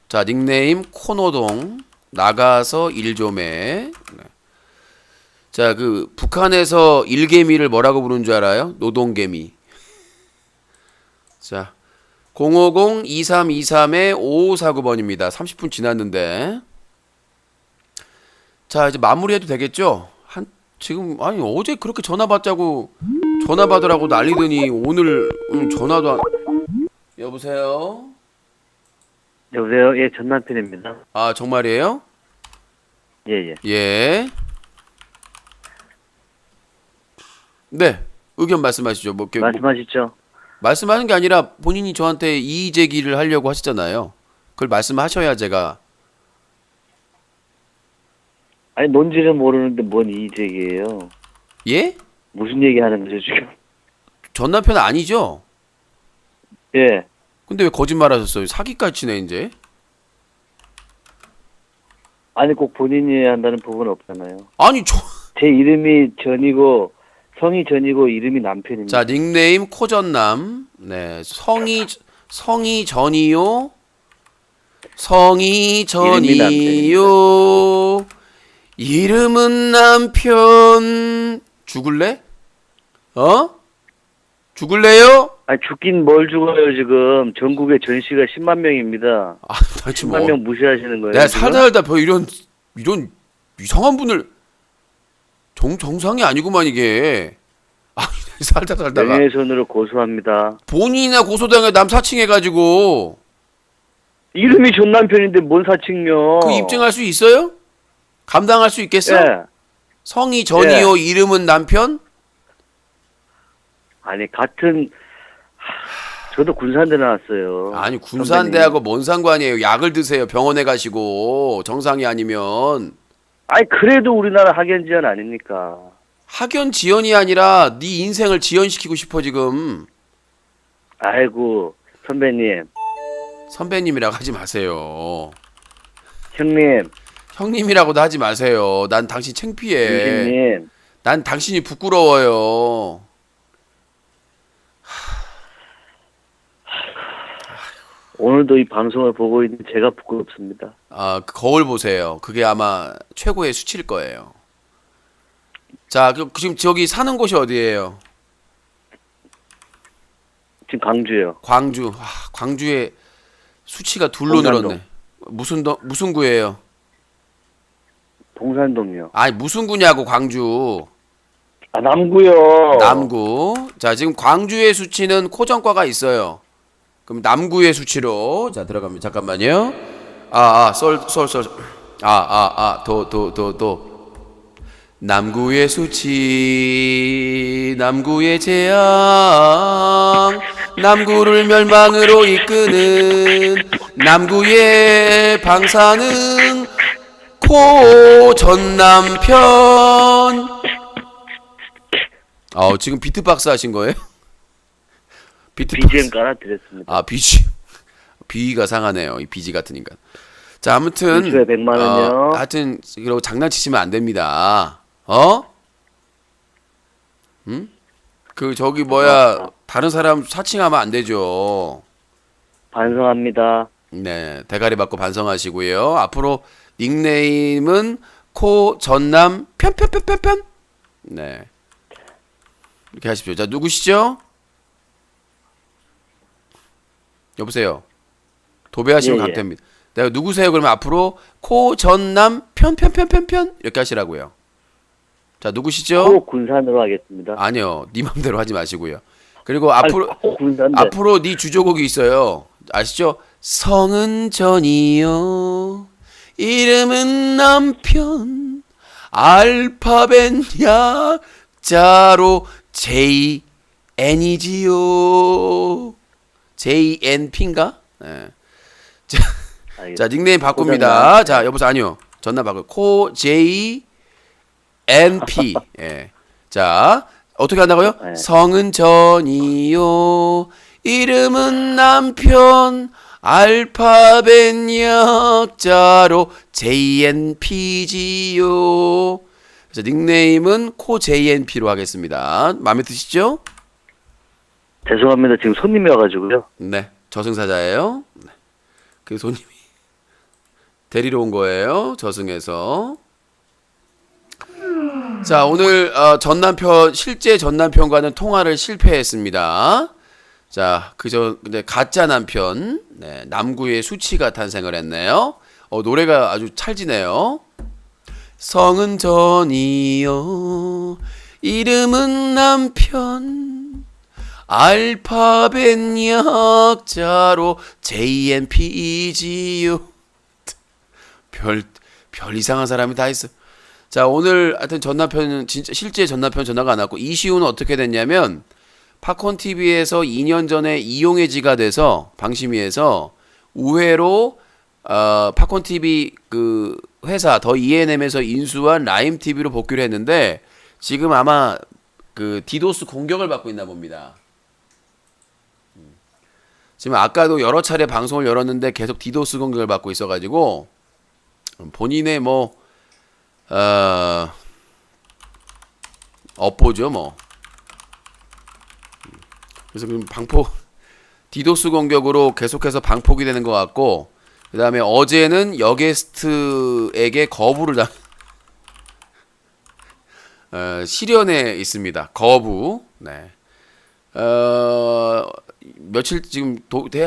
자 닉네임 코노동 나가서 일 좀 해. 네. 자 그 북한에서 일개미를 뭐라고 부르는 줄 알아요? 노동개미. 자 050-2323-5549번입니다. 30분 지났는데. 자 이제 마무리해도 되겠죠? 지금 아니 어제 그렇게 전화 받자고 전화 받으라고 난리더니 오늘 전화도 안. 여보세요? 여보세요? 예, 전 남편입니다. 아 정말이에요? 예. 예. 네 의견 말씀하시죠. 뭐, 말씀하시죠. 말씀하는 게 아니라 본인이 저한테 이의 제기를 하려고 하시잖아요. 그걸 말씀하셔야 제가. 아니, 뭔지는 모르는데 뭔 이의제기예요? 예? 무슨 얘기 하는 거죠, 지금? 전 남편 아니죠? 예. 근데 왜 거짓말 하셨어요? 사기까지 치네 이제. 아니, 꼭 본인이 한다는 부분은 없잖아요. 아니 제 이름이 전이고, 성이 전이고, 이름이 남편입니다. 자 닉네임 코전남. 네 성이 전이요. 성이 이름이 전이요 이름은 남편. 죽을래? 죽을래요? 아니 죽긴 뭘 죽어요 지금. 전국에 전시가 10만 명입니다. 아, 도대체 10만 명 무시하시는 거예요? 내가 지금? 살다 별 이런 이상한 분을 정상이 아니구만 이게. 아, 살다가 명예훼손으로 고소합니다. 본인이나 고소당해 남 사칭해가지고 이름이 전 남편인데 뭔 사칭요? 그 입증할 수 있어요? 감당할 수 있겠어? 예. 성이 전이요 이름은 남편? 아니 같은 저도 군산대 나왔어요. 아니 군산대하고 뭔 상관이에요? 약을 드세요 병원에 가시고 정상이 아니면. 아니 그래도 우리나라 학연 지원 아닙니까? 학연 지연이 아니라 네 인생을 지연시키고 싶어 지금. 아이고 선배님, 선배님이라고 하지 마세요. 형님, 형님이라고도 하지 마세요. 난 당신 창피해. 유신님. 난 당신이 부끄러워요. 오늘도 이 방송을 보고 있는 제가 부끄럽습니다. 아, 그 거울 보세요. 그게 아마 최고의 수치일 거예요. 자, 지금 저기 사는 곳이 어디예요? 지금 강주요. 광주. 아, 광주에 수치가 둘로 봉산동. 늘었네. 무슨 구예요? 동산동요. 아니, 무슨 구냐고 광주. 아 남구요. 남구. 자, 지금 광주의 수치는 코전과가 있어요. 그럼 남구의 수치로 자 들어갑니다. 잠깐만요. 도. 남구의 수치, 남구의 재앙, 남구를 멸망으로 이끄는 남구의 방사능 코 전남편. 지금 비트박스 하신 거예요? BGM 깔아드렸습니다. 아, 비위가 상하네요. 이 비지 같은 인간. 자, 아무튼 일주일에 100만 원이요. 하여튼 그러고 장난치시면 안 됩니다. 응? 그 저기 뭐야 다른 사람 사칭하면 안 되죠. 반성합니다. 네, 대가리 받고 반성하시고요. 앞으로 닉네임은 코 전남 편편편편편. 네. 이렇게 하십시오. 자, 누구시죠? 여보세요. 도배하시면 예, 예. 강태입니다. 내가 누구세요? 그러면 앞으로 코 전남 편편편편편 이렇게 하시라고요. 자, 누구시죠? 코 군산으로 하겠습니다. 아니요, 네 맘대로 하지 마시고요. 그리고 앞으로 네 주조곡이 있어요. 아시죠? 성은 전이요, 이름은 남편, 알파벳 약자로 JN이지요. JNP인가? 네. 자, 닉네임 바꿉니다. 자, 여보세요. 아니요. 전남 바꿔. 코 JNP. 예. 자, 어떻게 한다고요? 네. 성은 전이요, 이름은 남편, 알파벳 약자로 JNP지요. 그래서 닉네임은 코 JNP로 하겠습니다. 마음에 드시죠? 죄송합니다. 지금 손님이 와가지고요. 네, 저승사자예요. 네. 그 손님이 데리러 온 거예요. 저승에서. 자, 오늘 실제 전 남편과는 통화를 실패했습니다. 자, 근데 가짜 남편, 네, 남구의 수치가 탄생을 했네요. 노래가 아주 찰지네요. 성은 전이요, 이름은 남편, 알파벳 약자로 JNP이지요. 별 이상한 사람이 다 있어. 자, 오늘 하여튼 전남편은 진짜 실제 전남편 전화가 안 왔고, 이시우는 어떻게 됐냐면 팝콘 TV에서 2년 전에 이용해지가 돼서 방심위에서 우회로 팝콘 TV 그 회사 더 ENM에서 인수한 라임 TV로 복귀를 했는데 지금 아마 그 디도스 공격을 받고 있나 봅니다. 지금 아까도 여러 차례 방송을 열었는데 계속 디도스 공격을 받고 있어가지고 본인의 업보죠 뭐. 그래서 지금 디도스 공격으로 계속해서 방폭이 되는 것 같고, 그 다음에 어제는 여게스트에게 거부를 실현에 있습니다. 거부. 네. 며칠 지금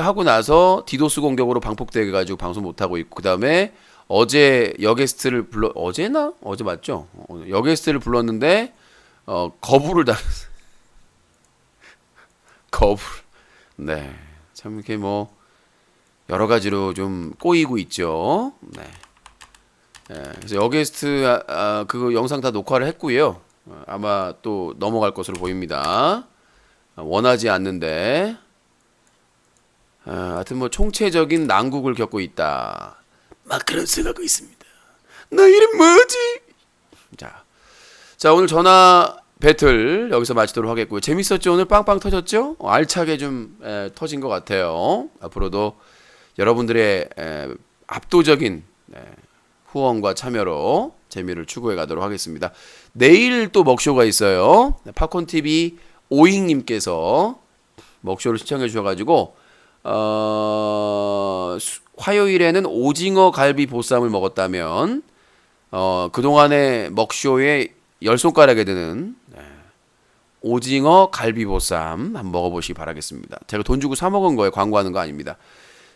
하고 나서 디도스 공격으로 방폭돼 가지고 방송 못 하고 있고, 그다음에 어제 여게스트를 어제나 어제 맞죠? 여게스트를 불렀는데 거부를 당했어요. 거부. 네. 참 이렇게 뭐 여러 가지로 좀 꼬이고 있죠. 네. 그래서 여게스트 그 영상 다 녹화를 했고요. 아마 또 넘어갈 것으로 보입니다. 원하지 않는데 하여튼 뭐 총체적인 난국을 겪고 있다. 막 그런 생각하고 있습니다. 너 이름 뭐지? 자 오늘 전화 배틀 여기서 마치도록 하겠고요. 재밌었죠? 오늘 빵빵 터졌죠? 알차게 좀 터진 것 같아요. 앞으로도 여러분들의 압도적인 후원과 참여로 재미를 추구해 가도록 하겠습니다. 내일 또 먹쇼가 있어요. 팝콘TV 오잉님께서 먹쇼를 신청해 주셔가지고 화요일에는 오징어 갈비 보쌈을 먹었다면 그동안의 먹쇼의 10손가락에 드는 오징어 갈비 보쌈 한번 먹어보시기 바라겠습니다. 제가 돈 주고 사 먹은 거예요. 광고하는 거 아닙니다.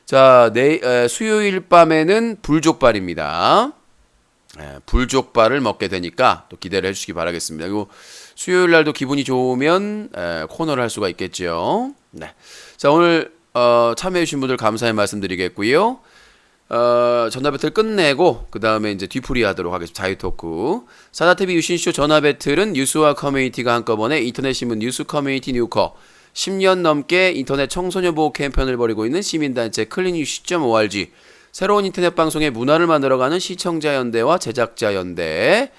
자, 수요일 밤에는 불족발입니다. 불족발을 먹게 되니까 또 기대를 해주시기 바라겠습니다. 그리고 수요일 날도 기분이 좋으면 코너를 할 수가 있겠죠. 네. 자, 오늘 참여해주신 분들 감사의 말씀드리겠고요. 전화 배틀 끝내고 그 다음에 이제 뒤풀이 하도록 하겠습니다. 자유 토크. 사다TV 유신쇼 전화 배틀은 뉴스와 커뮤니티가 한꺼번에 인터넷 신문 뉴스 커뮤니티 뉴커 10년 넘게 인터넷 청소년 보호 캠페인을 벌이고 있는 시민단체 클린뉴스.org, 새로운 인터넷 방송의 문화를 만들어가는 시청자연대와 제작자연대,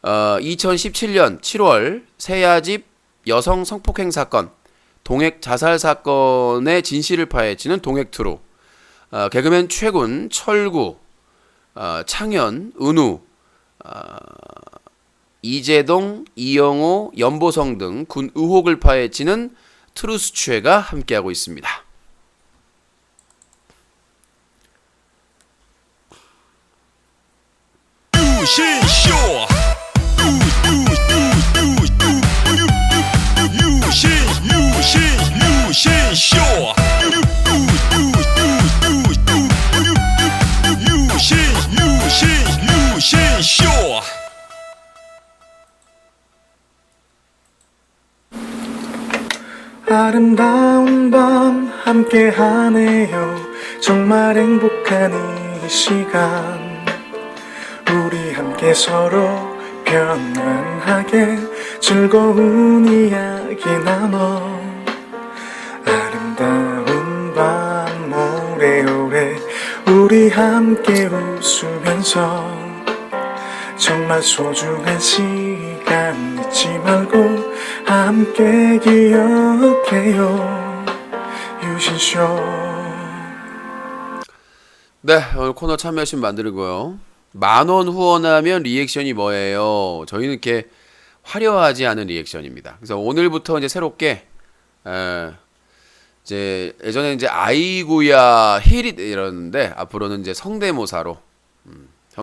2017년 7월 세야집 여성 성폭행 사건, 동액 자살 사건의 진실을 파헤치는 동액투루, 개그맨 최군, 철구, 창현, 은우, 이재동, 이영호, 연보성 등 군 의혹을 파헤치는 트루스추에가 함께하고 있습니다. 아름다운 밤 함께하네요. 정말 행복한 이 시간, 우리 함께 서로 편안하게 즐거운 이야기 나눠. 아름다운 밤 오래오래 우리 함께 웃으면서 정말 소중한 시간 잊지 말고 함께 기억해요. 유신쇼. 네, 오늘 코너 참여하시면 만들고요. 10,000원 후원하면 리액션이 뭐예요? 저희는 이렇게 화려하지 않은 리액션입니다. 그래서 오늘부터 이제 새롭게 이제 예전에 이제 아이구야 힐이 이러는데 앞으로는 이제 성대모사로